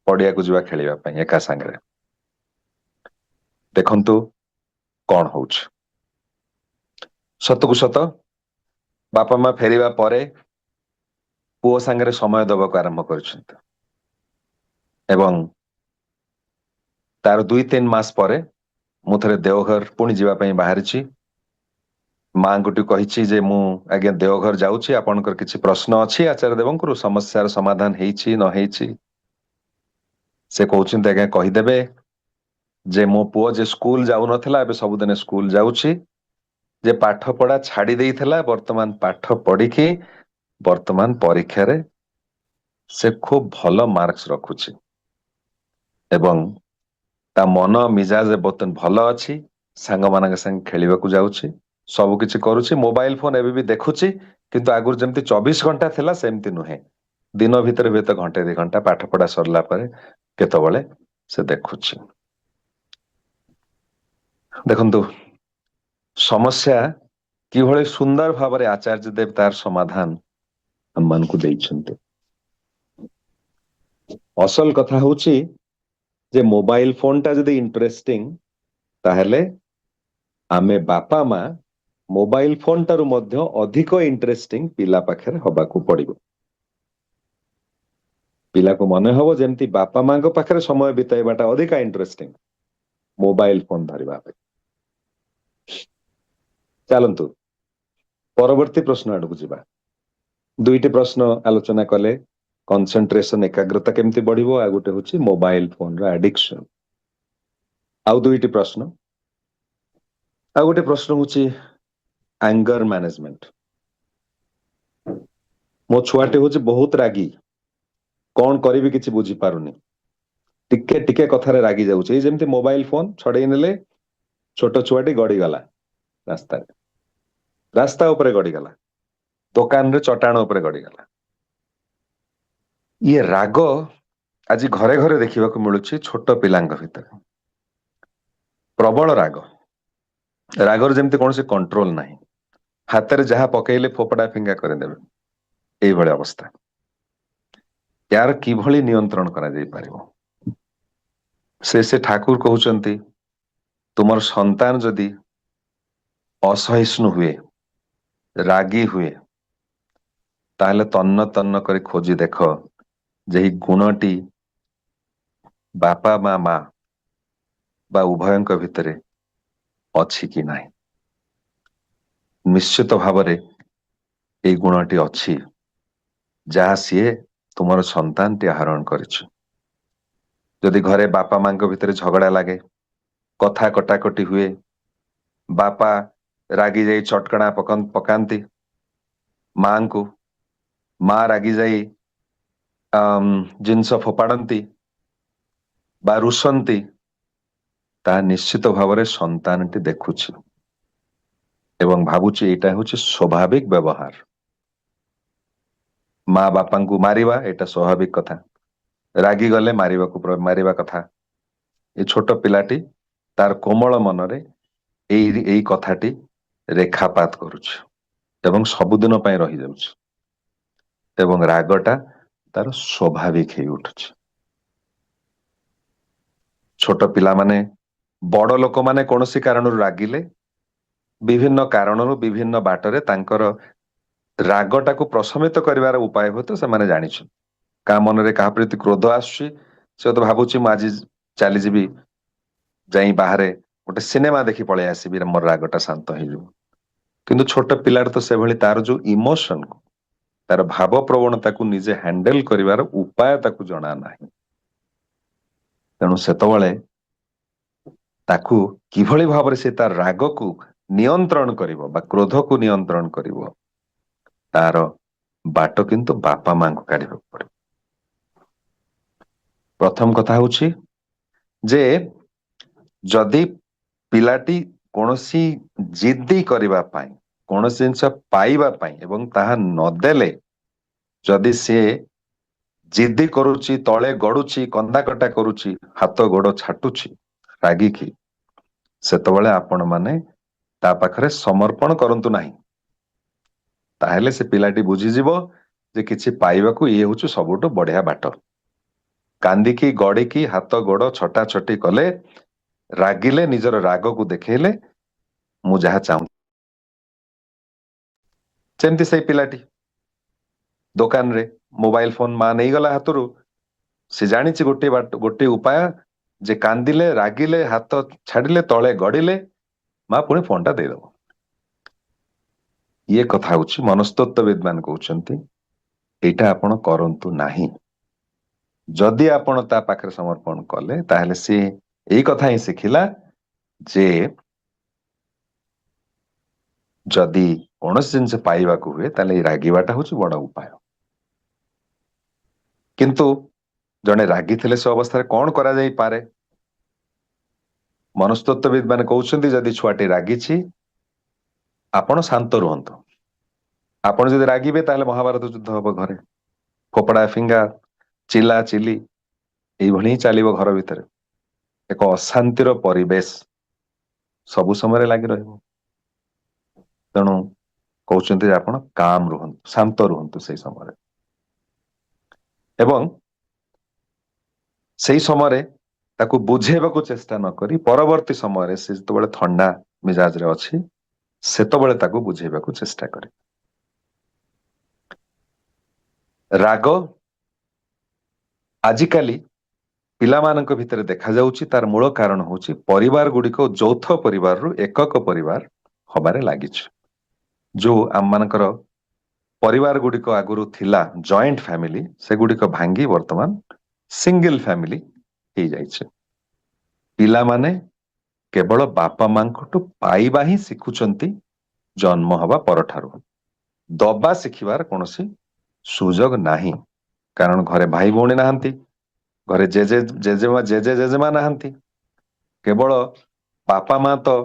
पडिया को जिबा खेलिबा पई एका संगे देखंतु कौन होउछ सतकु सत बापा माँ फेरिबा परे पुओ संगे समय दबाक आरंभ करिसंत एवं तार 2-3 मास परे मु थरे देवघर पुणी जीवा पई बाहरिछि माँ गुटी कहिछि जे मु आज्ञा देवघर जाउछि आपनकर किछि प्रश्न अछि आचार्य देवंकरु समस्यार समाधान हेइछि न हेइछि से कहउछन्ते आज्ञा कहिदेबे जे मो पुओ जे स्कूल जाउ नथला एबे सबुदिने स्कूल जाउछि जे पाठ पढ़ा छाड़ी देइथला वर्तमान पाठ पढ़िकी वर्तमान परीक्षा रे से खूब भल मार्क्स रखुछि एवं ता मन मिजाज बर्तन भल अछि सांग मानक संग खेलिबाकू जाउछि सब किछि करूछि मोबाइल फोन एबे भी देखुछि किंतु आगुर जेमति 24 घंटा थिला सेमति नुहे दिन भितर भीतर घंटे 2 घंटा पाठ पढ़ा सरला परे केतबळे से देखुछि देखंतु समस्या किभଳି सुंदर भाବରେ आचार्य देव तार समाधान हम मन को देइछन्ते असल कथा होछि जे मोबाइल फोन टा जदि इंटरेस्टिंग ताहेले आमे बापा माँ मोबाइल फोन टारु मध्य अधिक इंटरेस्टिंग पिला पाखरे हबाकू पड़िबो पिला को मने हबो जेमति बापा माँ को पाखरे समय बिताइबाटा अधिक इंटरेस्टिंग मोबाइल फोन धरिबा पे चलंतु परवर्ती प्रश्न आडକୁ ଯିବା दुईटी प्रश्न आलोचना कले कंसंट्रेशन एकाग्रता केमती बढ़िबो आ गुटे होछि मोबाइल फोन रा एडिक्शन आउ दुईटी प्रश्न आ गुटे प्रश्न होछि एंगर मैनेजमेंट मो छुआटे होछि बहुत रागी कोन करिवि किछि बुझी पारुनी टिके टिके कथारे रागी जाउछि जेमति मोबाइल फोन छडै नेले छोट छुआटी गडी गला रास्ता रास्ता ऊपर गडी गला दुकान रे चटाण ऊपर गडी गला ये राग आज घरे घरे देखिबाकू मिलुछि छोट पिलांग भितर प्रबल राग रागर जेमति कोनसे कंट्रोल नाही हाथ रे जहा पकेइले फोपडा फिंगा करे देबे एई भଳି अवस्था यार किभଳି नियंत्रण करा जाई पारिबो से ठाकुर कहउचंती तुमर संतान जदि असहिष्णु हुए रागी हुए ताहले तन्न तन्न करी खोजी देख जे गुणटी बापा माँ माँ बा उभयंक भितरे अछि कि नाही निश्चित भावरे एई गुणटी अछि जहा सीए तुमर संतान टी आहरण करिछु जदि घरे बापा माँ को भितरे झगड़ा लागे कथा कटाकटी हुए बापा रागी जाई चटकणा पकांती माँ को माँ रागी जाई ଜିନିଷ ଫୋପାଡନ୍ତି ବା ରୁଷନ୍ତି, ତାହା ନିଶ୍ଚିତ ଭାବରେ ସନ୍ତାନଟି ଦେଖୁଛି ଏବଂ ଭାବୁଛି ଏଇଟା ହେଉଛି ସ୍ୱାଭାବିକ ବ୍ୟବହାର। ମା ବାପାଙ୍କୁ ମାରିବା ଏଇଟା ସ୍ୱାଭାବିକ କଥା, ରାଗିଗଲେ ମାରିବା କଥା। ଏ ଛୋଟ ପିଲାଟି ତାର କୋମଳ ମନରେ ଏଇ କଥାଟି ରେଖାପାତ କରୁଛି ଏବଂ ସବୁଦିନ ପାଇଁ ରହିଯାଉଛି ଏବଂ ରାଗଟା ତାର ସ୍ୱାଭାବିକ ହେଇ ଉଠୁଛି। ଛୋଟ ପିଲାମାନେ, ବଡ ଲୋକମାନେ କୌଣସି କାରଣରୁ ରାଗିଲେ ବିଭିନ୍ନ କାରଣରୁ ବିଭିନ୍ନ ବାଟରେ ତାଙ୍କର ରାଗଟାକୁ ପ୍ରଶମିତ କରିବାର ଉପାୟ ହୁଏତ ସେମାନେ ଜାଣିଛନ୍ତି। କାହା ମନରେ କାହା ପ୍ରତି କ୍ରୋଧ ଆସୁଛି, ସେ ତ ଭାବୁଛି ମୁଁ ଆଜି ଚାଲିଯିବି, ଯାଇ ବାହାରେ ଗୋଟେ ସିନେମା ଦେଖି ପଳେଇ ଆସିବି, ମୋର ରାଗଟା ଶାନ୍ତ ହେଇଯିବ। କିନ୍ତୁ ଛୋଟ ପିଲାର ତ ସେଭଳି ତାର ଯୋଉ ଇମୋସନ, ତାର ଭାବ ପ୍ରବଣତାକୁ ନିଜେ ହ୍ୟାଣ୍ଡେଲ କରିବାର ଉପାୟ ତାକୁ ଜଣା ନାହିଁ। ତେଣୁ ସେତେବେଳେ ତାକୁ କିଭଳି ଭାବରେ ସେ ତାର ରାଗକୁ ନିୟନ୍ତ୍ରଣ କରିବ ବା କ୍ରୋଧକୁ ନିୟନ୍ତ୍ରଣ କରିବ, ତାର ବାଟ କିନ୍ତୁ ବାପା ମାଙ୍କୁ କାଢିବାକୁ ପଡିବ। ପ୍ରଥମ କଥା ହଉଛି ଯେ ଯଦି ପିଲାଟି କୌଣସି ଜିଦ୍ଦି କରିବା ପାଇଁ, କୌଣସି ଜିନିଷ ପାଇବା ପାଇଁ ଏବଂ ତାହା ନଦେଲେ ଯଦି ସିଏ ଜିଦ୍ଦି କରୁଛି, ତଳେ ଗଡୁଛି, କନ୍ଦାକଟା କରୁଛି, ହାତ ଗୋଡ ଛାଟୁଛି ରାଗିକି, ସେତେବେଳେ ଆପଣ ମାନେ ତା ପାଖରେ ସମର୍ପଣ କରନ୍ତୁ ନାହିଁ। ତାହେଲେ ସେ ପିଲାଟି ବୁଝିଯିବ ଯେ କିଛି ପାଇବାକୁ ଇଏ ହଉଛି ସବୁଠୁ ବଢିଆ ବାଟ। କାନ୍ଦିକି ଗଡିକି ହାତ ଗୋଡ ଛଟା ଛଟି କଲେ, ରାଗିଲେ, ନିଜର ରାଗକୁ ଦେଖେଇଲେ ମୁଁ ଯାହା ଚାହୁଁ। ଯେମିତି ସେଇ ପିଲାଟି ଦୋକାନରେ ମୋବାଇଲ ଫୋନ ମା ନେଇଗଲା ହାତରୁ, ସେ ଜାଣିଛି ଗୋଟିଏ ଉପାୟ ଯେ କାନ୍ଦିଲେ, ରାଗିଲେ, ହାତ ଛାଡିଲେ, ତଳେ ଗଡିଲେ ମା ପୁଣି ଫୋନ ଟା ଦେଇଦବ। ଇଏ କଥା ହଉଛି, ମନସ୍ତତ୍ତ୍ୱବିଦ ମାନେ କହୁଛନ୍ତି ଏଇଟା ଆପଣ କରନ୍ତୁ ନାହିଁ। ଯଦି ଆପଣ ତା ପାଖରେ ସମର୍ପଣ କଲେ, ତାହେଲେ ସିଏ ଏଇ କଥା ହିଁ ଶିଖିଲା ଯେ ଯଦି କୌଣସି ଜିନିଷ ପାଇବାକୁ ହୁଏ ତାହେଲେ ଏଇ ରାଗିବାଟା ହଉଛି ବଡ ଉପାୟ। କିନ୍ତୁ ଜଣେ ରାଗିଥିଲେ ସେ ଅବସ୍ଥାରେ କଣ କରାଯାଇପାରେ? ମନସ୍ତତ୍ତ୍ୱବିଦ ମାନେ କହୁଛନ୍ତି ଯଦି ଛୁଆଟି ରାଗିଛି, ଆପଣ ଶାନ୍ତ ରୁହନ୍ତୁ। ଆପଣ ଯଦି ରାଗିବେ ତାହେଲେ ମହାଭାରତ ଯୁଦ୍ଧ ହବ ଘରେ, ଫୋପଡା ଫିଙ୍ଗା, ଚିଲା ଚିଲି ଏଇଭଳି ହିଁ ଚାଲିବ ଘର ଭିତରେ। ଏକ ଅଶାନ୍ତିର ପରିବେଶ ସବୁ ସମୟରେ ଲାଗି ରହିବ। ତେଣୁ କହୁଛନ୍ତି ଯେ ଆପଣ କାମ ରୁହନ୍ତୁ, ଶାନ୍ତ ରୁହନ୍ତୁ ସେଇ ସମୟରେ। ଏବଂ ସେଇ ସମୟରେ ତାକୁ ବୁଝେଇବାକୁ ଚେଷ୍ଟା ନ କରି, ପରବର୍ତ୍ତୀ ସମୟରେ ସେ ଯେତେବେଳେ ଥଣ୍ଡା ମିଜାଜରେ ଅଛି, ସେତେବେଳେ ତାକୁ ବୁଝେଇବାକୁ ଚେଷ୍ଟା କରେ। ରାଗ ଆଜିକାଲି ପିଲାମାନଙ୍କ ଭିତରେ ଦେଖାଯାଉଛି, ତାର ମୂଳ କାରଣ ହଉଛି ପରିବାର ଗୁଡିକ ଯୌଥ ପରିବାରରୁ ଏକକ ପରିବାର ହବାରେ ଲାଗିଛି। ଯୋଉ ଆମ ମାନଙ୍କର ପରିବାର ଗୁଡିକ ଆଗରୁ ଥିଲା ଜଏଣ୍ଟ ଫ୍ୟାମିଲି, ସେଗୁଡିକ ଭାଙ୍ଗି ବର୍ତ୍ତମାନ ସିଙ୍ଗଲ ଫ୍ୟାମିଲି ହେଇଯାଇଛି। ପିଲାମାନେ କେବଳ ବାପା ମାଙ୍କଠୁ ପାଇବା ହିଁ ଶିଖୁଛନ୍ତି ଜନ୍ମ ହବା ପରଠାରୁ। ଦବା ଶିଖିବାର କୌଣସି ସୁଯୋଗ ନାହିଁ, କାରଣ ଘରେ ଭାଇ ଭଉଣୀ ନାହାନ୍ତି, ଘରେ ଜେଜେମା ନାହାନ୍ତି, କେବଳ ବାପା ମା ତ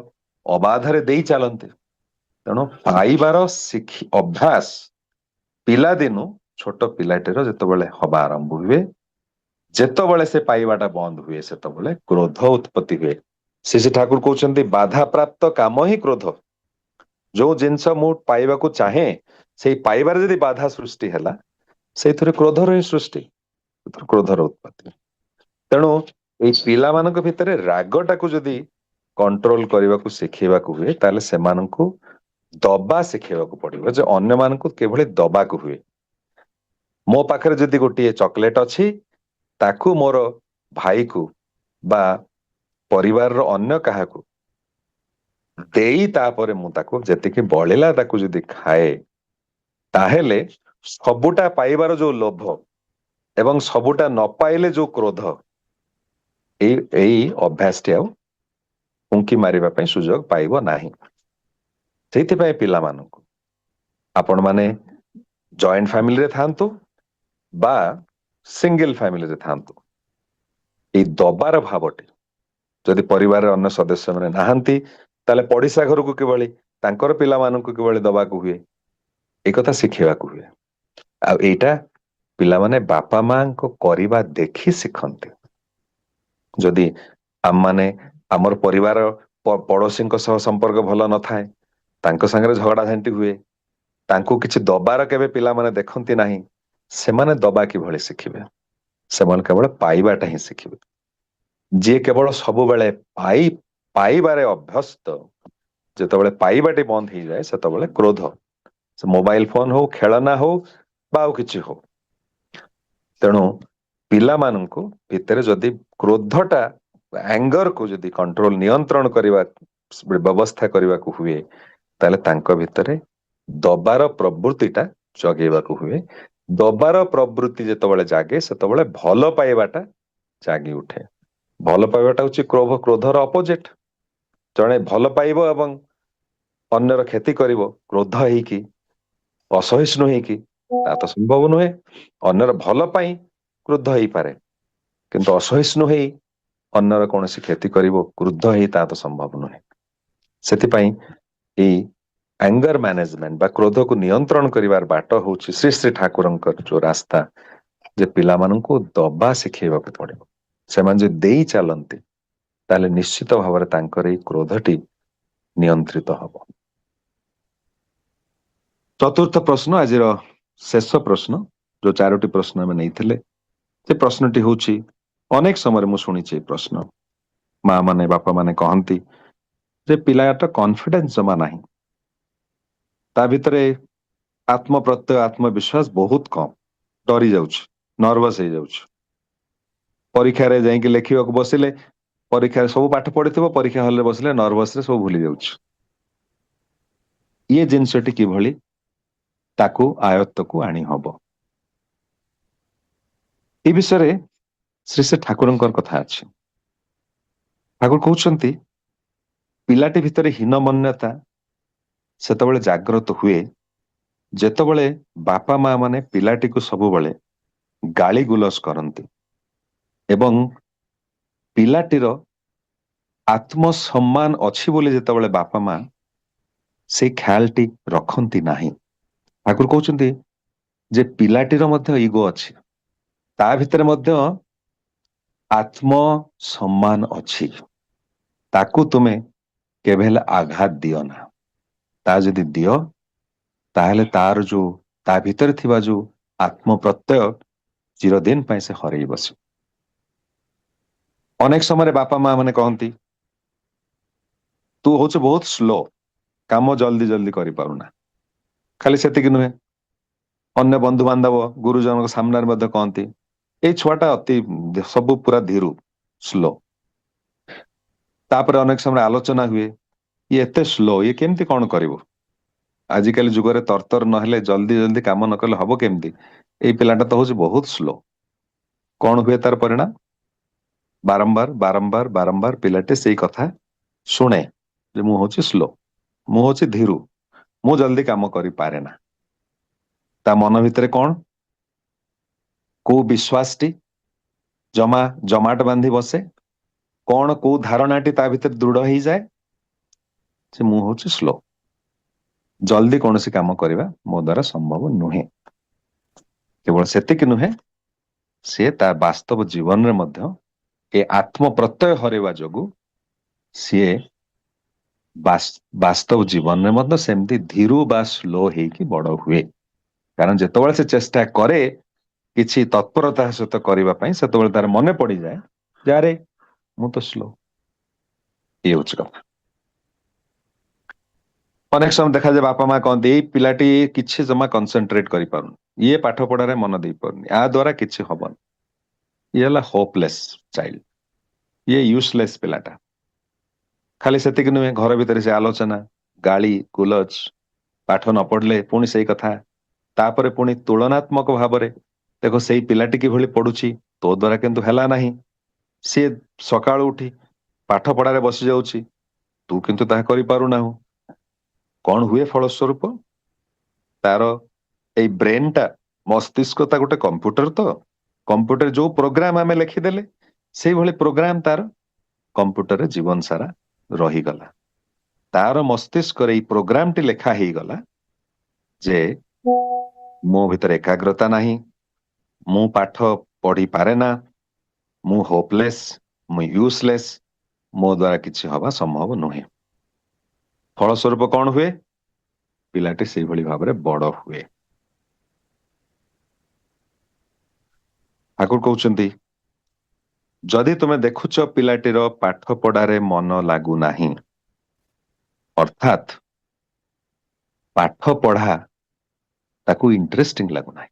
ଅବାଧରେ ଦେଇ ଚାଲନ୍ତି। ତେଣୁ ପାଇବାର ଅଭ୍ୟାସ ପିଲାଦିନୁ ଛୋଟ ପିଲାଟିର ଯେତେବେଳେ ହବା ଆରମ୍ଭ ହୁଏ, ଯେତେବେଳେ ସେ ପାଇବାଟା ବନ୍ଦ ହୁଏ, ସେତେବେଳେ କ୍ରୋଧ ଉତ୍ପତ୍ତି ହୁଏ। ଶ୍ରୀ ଠାକୁର କହୁଛନ୍ତି ବାଧା ପ୍ରାପ୍ତ କାମ ହିଁ କ୍ରୋଧ। ଯୋଉ ଜିନିଷ ମୁଁ ପାଇବାକୁ ଚାହେଁ, ସେଇ ପାଇବାରେ ଯଦି ବାଧା ସୃଷ୍ଟି ହେଲା, ସେଇଥିରେ କ୍ରୋଧର ହିଁ ସୃଷ୍ଟି, କ୍ରୋଧର ଉତ୍ପତ୍ତି। ତେଣୁ ଏଇ ପିଲାମାନଙ୍କ ଭିତରେ ରାଗଟାକୁ ଯଦି କଣ୍ଟ୍ରୋଲ କରିବାକୁ ଶିଖେଇବାକୁ ହୁଏ, ତାହେଲେ ସେମାନଙ୍କୁ ଦବା ଶିଖେଇବାକୁ ପଡିବ, ଯେ ଅନ୍ୟମାନଙ୍କୁ କିଭଳି ଦବାକୁ ହୁଏ। ମୋ ପାଖରେ ଯଦି ଗୋଟିଏ ଚକୋଲେଟ ଅଛି, ତାକୁ ମୋର ଭାଇକୁ ବା ପରିବାରର ଅନ୍ୟ କାହାକୁ ଦେଇ ତାପରେ ମୁଁ ତାକୁ ଯେତିକି ବଳିଲା ତାକୁ ଯଦି ଖାଏ, ତାହେଲେ ସବୁଟା ପାଇବାର ଯୋଉ ଲୋଭ ଏବଂ ସବୁଟା ନ ପାଇଲେ ଯୋଉ କ୍ରୋଧ, ଏଇ ଅଭ୍ୟାସଟି ଆଉ ଉଙ୍କି ମାରିବା ପାଇଁ ସୁଯୋଗ ପାଇବ ନାହିଁ। ସେଇଥିପାଇଁ ପିଲାମାନଙ୍କୁ ଆପଣ ମାନେ ଜଏଣ୍ଟ ଫ୍ୟାମିଲିରେ ଥାଆନ୍ତୁ ବା ସିଙ୍ଗଲ ଫ୍ୟାମିଲିରେ ଥାନ୍ତୁ, ଏଇ ଦବାର ଭାବଟି ଯଦି ପରିବାରରେ ଅନ୍ୟ ସଦସ୍ୟମାନେ ନାହାନ୍ତି, ତାହେଲେ ପଡିଶା ଘରକୁ କିଭଳି ତାଙ୍କର ପିଲାମାନଙ୍କୁ କିଭଳି ଦବାକୁ ହୁଏ, ଏ କଥା ଶିଖେଇବାକୁ ହୁଏ। ଆଉ ଏଇଟା ପିଲାମାନେ ବାପା ମାଙ୍କ କରିବା ଦେଖି ଶିଖନ୍ତି। ଯଦି ଆମମାନେ ଆମର ପରିବାର ପଡୋଶୀଙ୍କ ସହ ସମ୍ପର୍କ ଭଲ ନଥାଏ, ତାଙ୍କ ସାଙ୍ଗରେ ଝଗଡା ଝାଣ୍ଟି ହୁଏ, ତାଙ୍କୁ କିଛି ଦବାର କେବେ ପିଲାମାନେ ଦେଖନ୍ତି ନାହିଁ, ସେମାନେ ଦବା କିଭଳି ଶିଖିବେ? ସେମାନେ କେବଳ ପାଇବାଟା ହିଁ ଶିଖିବେ। ଯିଏ କେବଳ ସବୁବେଳେ ପାଇବାରେ ଅଭ୍ୟସ୍ତ, ଯେତେବେଳେ ପାଇବାଟି ବନ୍ଦ ହେଇଯାଏ ସେତେବେଳେ କ୍ରୋଧ, ସେ ମୋବାଇଲ ଫୋନ ହଉ, ଖେଳନା ହଉ ବା ଆଉ କିଛି ହଉ। ତେଣୁ ପିଲାମାନଙ୍କୁ ଭିତରେ ଯଦି କ୍ରୋଧଟା, ଆଙ୍ଗରକୁ ଯଦି କଣ୍ଟ୍ରୋଲ, ନିୟନ୍ତ୍ରଣ କରିବା ବ୍ୟବସ୍ଥା କରିବାକୁ ହୁଏ, ତାହେଲେ ତାଙ୍କ ଭିତରେ ଦବାର ପ୍ରବୃତ୍ତିଟା ଜଗେଇବାକୁ ହୁଏ। ଦବାର ପ୍ରବୃତ୍ତି ଯେତେବେଳେ ଜାଗେ ସେତେବେଳେ ଭଲ ପାଇବାଟା ଜାଗି ଉଠେ। ଭଲ ପାଇବାଟା ହଉଛି କ୍ରୋଧର ଅପୋଜିଟ। ଜଣେ ଭଲ ପାଇବ ଏବଂ ଅନ୍ୟର କ୍ଷତି କରିବ କ୍ରୋଧ ହେଇକି, ଅସହିଷ୍ଣୁ ହେଇକି, ତା ତ ସମ୍ଭବ ନୁହେଁ। ଅନ୍ୟର ଭଲ ପାଇଁ କ୍ରୁଦ୍ଧ ହେଇପାରେ, କିନ୍ତୁ ଅସହିଷ୍ଣୁ ହେଇ ଅନ୍ୟର କୌଣସି କ୍ଷତି କରିବ, କ୍ରୁଦ୍ଧ ହେଇ, ତା ତ ସମ୍ଭବ ନୁହେଁ। ସେଥିପାଇଁ ଏଇ ଆଙ୍ଗର ମ୍ୟାନେଜମେଣ୍ଟ ବା କ୍ରୋଧକୁ ନିୟନ୍ତ୍ରଣ କରିବାର ବାଟ ହଉଛି ଶ୍ରୀ ଶ୍ରୀ ଠାକୁରଙ୍କର ଯୋଉ ରାସ୍ତା, ଯେ ପିଲାମାନଙ୍କୁ ଦବା ଶିଖେଇବାକୁ ପଡିବ। ସେମାନେ ଯଦି ଦେଇ ଚାଲନ୍ତି, ତାହେଲେ ନିଶ୍ଚିତ ଭାବରେ ତାଙ୍କର ଏଇ କ୍ରୋଧଟି ନିୟନ୍ତ୍ରିତ ହବ। ଚତୁର୍ଥ ପ୍ରଶ୍ନ, ଆଜିର ଶେଷ ପ୍ରଶ୍ନ, ଯୋଉ 4ଟି ପ୍ରଶ୍ନ ଆମେ ନେଇଥିଲେ, ସେ ପ୍ରଶ୍ନଟି ହଉଛି, ଅନେକ ସମୟରେ ମୁଁ ଶୁଣିଛି ଏ ପ୍ରଶ୍ନ, ମା ମାନେ ବାପା ମାନେ କହନ୍ତି ଯେ ପିଲାଟା କନଫିଡେନ୍ସ ଜମା ନାହିଁ, ତା ଭିତରେ ଆତ୍ମପ୍ରତ୍ୟୟ, ଆତ୍ମବିଶ୍ୱାସ ବହୁତ କମ, ଡରି ଯାଉଛି, ନର୍ଭସ ହେଇଯାଉଛି। ପରୀକ୍ଷାରେ ଯାଇକି ଲେଖିବାକୁ ବସିଲେ, ପରୀକ୍ଷାରେ ସବୁ ପାଠ ପଢିଥିବ, ପରୀକ୍ଷା ହଲରେ ବସିଲେ ନର୍ଭସରେ ସବୁ ଭୁଲି ଯାଉଛି। ଇଏ ଜିନିଷଟି କିଭଳି ତାକୁ ଆୟତ୍ତକୁ ଆଣି ହବ, ଏ ବିଷୟରେ ଶ୍ରୀ ଶ୍ରୀ ଠାକୁରଙ୍କର କଥା ଅଛି। ଠାକୁର କହୁଛନ୍ତି, ପିଲାଟି ଭିତରେ ହୀନମନ୍ୟତା ସେତେବେଳେ ଜାଗ୍ରତ ହୁଏ ଯେତେବେଳେ ବାପା ମା ମାନେ ପିଲାଟିକୁ ସବୁବେଳେ ଗାଳି ଗୁଲଜ କରନ୍ତି ଏବଂ ପିଲାଟିର ଆତ୍ମସମ୍ମାନ ଅଛି ବୋଲି ଯେତେବେଳେ ବାପା ମା ସେଇ ଖ୍ୟାଲଟି ରଖନ୍ତି ନାହିଁ। ଠାକୁର କହୁଛନ୍ତି ଯେ ପିଲାଟିର ମଧ୍ୟ ଇଗୋ ଅଛି, ତା ଭିତରେ ମଧ୍ୟ ଆତ୍ମସମ୍ମାନ ଅଛି, ତାକୁ ତୁମେ କେବେ ହେଲେ ଆଘାତ ଦିଅ ନା। ତା ଯଦି ଦିଅ, ତାହେଲେ ତାର ଯୋଉ ତା ଭିତରେ ଥିବା ଯୋଉ ଆତ୍ମପ୍ରତ୍ୟୟ ଚିରଦିନ ପାଇଁ ସେ ହରେଇ ବସିବ। ଅନେକ ସମୟରେ ବାପା ମା ମାନେ କହନ୍ତି, ତୁ ହଉଛୁ ବହୁତ ସ୍ଲୋ, କାମ ଜଲ୍ଦି ଜଲ୍ଦି କରିପାରୁନା। ଖାଲି ସେତିକି ନୁହେଁ, ଅନ୍ୟ ବନ୍ଧୁବାନ୍ଧବ, ଗୁରୁଜନଙ୍କ ସାମ୍ନାରେ ମଧ୍ୟ କହନ୍ତି, ଏଇ ଛୁଆଟା ଅତି ସବୁ ପୁରା ଧୀରୁ, ସ୍ଲୋ। ତାପରେ ଅନେକ ସମୟରେ ଆଲୋଚନା ହୁଏ, ଇଏ ଏତେ ସ୍ଲୋ, ଇଏ କେମିତି କଣ କରିବ? ଆଜିକାଲି ଯୁଗରେ ତରତର ନହେଲେ, ଜଲ୍ଦି ଜଲ୍ଦି କାମ ନ କଲେ ହବ କେମିତି? ଏଇ ପିଲାଟା ତ ହଉଛି ବହୁତ ସ୍ଲୋ। କଣ ହୁଏ ତାର ପରିଣାମ? ବାରମ୍ବାର ବାରମ୍ବାର ବାରମ୍ବାର ପିଲାଟି ସେଇ କଥା ଶୁଣେ ଯେ ମୁଁ ହଉଛି ସ୍ଲୋ, ମୁଁ ହଉଛି ଧୀରୁ, ମୁଁ ଜଲ୍ଦି କାମ କରିପାରେ ନା। ତା ମନ ଭିତରେ କଣ, କୋଉ ବିଶ୍ୱାସଟି ଜମାଟ ବାନ୍ଧି ବସେ, କଣ କୋଉ ଧାରଣାଟି ତା ଭିତରେ ଦୃଢ ହେଇଯାଏ ଯେ ମୁଁ ହଉଛି ସ୍ଲୋ, ଜଲ୍ଦି କୌଣସି କାମ କରିବା ମୋ ଦ୍ୱାରା ସମ୍ଭବ ନୁହେଁ। କେବଳ ସେତିକି ନୁହେଁ, ସେ ତା ବାସ୍ତବ ଜୀବନରେ ମଧ୍ୟ ଏ ଆତ୍ମପ୍ରତ୍ୟୟ ହରେଇବା ଯୋଗୁ ସିଏ ବାସ୍ତବ ଜୀବନରେ ମଧ୍ୟ ସେମିତି ଧୀରୁ ବା ସ୍ଲୋ ହେଇକି ବଡ ହୁଏ। କାରଣ ଯେତେବେଳେ ସେ ଚେଷ୍ଟା କରେ କିଛି ତତ୍ପରତା ସହିତ କରିବା ପାଇଁ, ସେତେବେଳେ ତାର ମନେ ପଡିଯାଏ ଯେ ଆରେ ମୁଁ ତ ସ୍ଲୋ। ଇଏ ହଉଛି କଥା। ଅନେକ ସମୟ ଦେଖାଯାଏ ବାପା ମା କହନ୍ତି, ଏଇ ପିଲାଟି କିଛି ଜମା କନସେନ୍ଟ୍ରେଟ କରିପାରୁନି, ଇଏ ପାଠ ପଢାରେ ମନ ଦେଇପାରୁନି, ଆ ଦ୍ୱାରା କିଛି ହବନି, ଇଏ ହେଲା ହୋପଲେସ୍ ଚାଇଲ୍ଡ, ଇଏ ୟୁଜଲେସ୍ ପିଲାଟା। ଖାଲି ସେତିକି ନୁହେଁ, ଘର ଭିତରେ ସେ ଆଲୋଚନା, ଗାଳି ଗୁଲଜ, ପାଠ ନ ପଢିଲେ ପୁଣି ସେଇ କଥା, ତାପରେ ପୁଣି ତୁଳନାତ୍ମକ ଭାବରେ, ଦେଖ ସେଇ ପିଲାଟି କିଭଳି ପଢୁଛି, ତୋ ଦ୍ୱାରା କିନ୍ତୁ ହେଲା ନାହିଁ। ସିଏ ସକାଳୁ ଉଠି ପାଠ ପଢାରେ ବସି ଯାଉଛି, ତୁ କିନ୍ତୁ ତାହା କରିପାରୁନାହୁଁ। କଣ ହୁଏ ଫଳସ୍ୱରୂପ? ତାର ଏଇ ବ୍ରେନଟା, ମସ୍ତିଷ୍କ ତା ଗୋଟେ କମ୍ପ୍ୟୁଟର ତ, कंप्यूटर जो प्रोग्राम आमे लिखिदेले से भली प्रोग्राम तार कंप्यूटर रे जीवन सारा रही गला तार मस्तिष्क रे प्रोग्राम टी लेखा ही गला जे मो भीतर एकाग्रता नहीं मु पाठ पढ़ी पारे ना मु होपलेस मु यूजलेस मो द्वारा किसी हवा संभव नुहे फलस्वरूप कौन हुए पिलाटी से भली भाव रे बड़ हुए ठाकुर कहउचंती जदि तुमे देखुच पिलाटीर पाठ पढ़ारे मन लागू नाही अर्थात पाठ पढ़ा ताकू इंटरेस्टिंग लागू नाही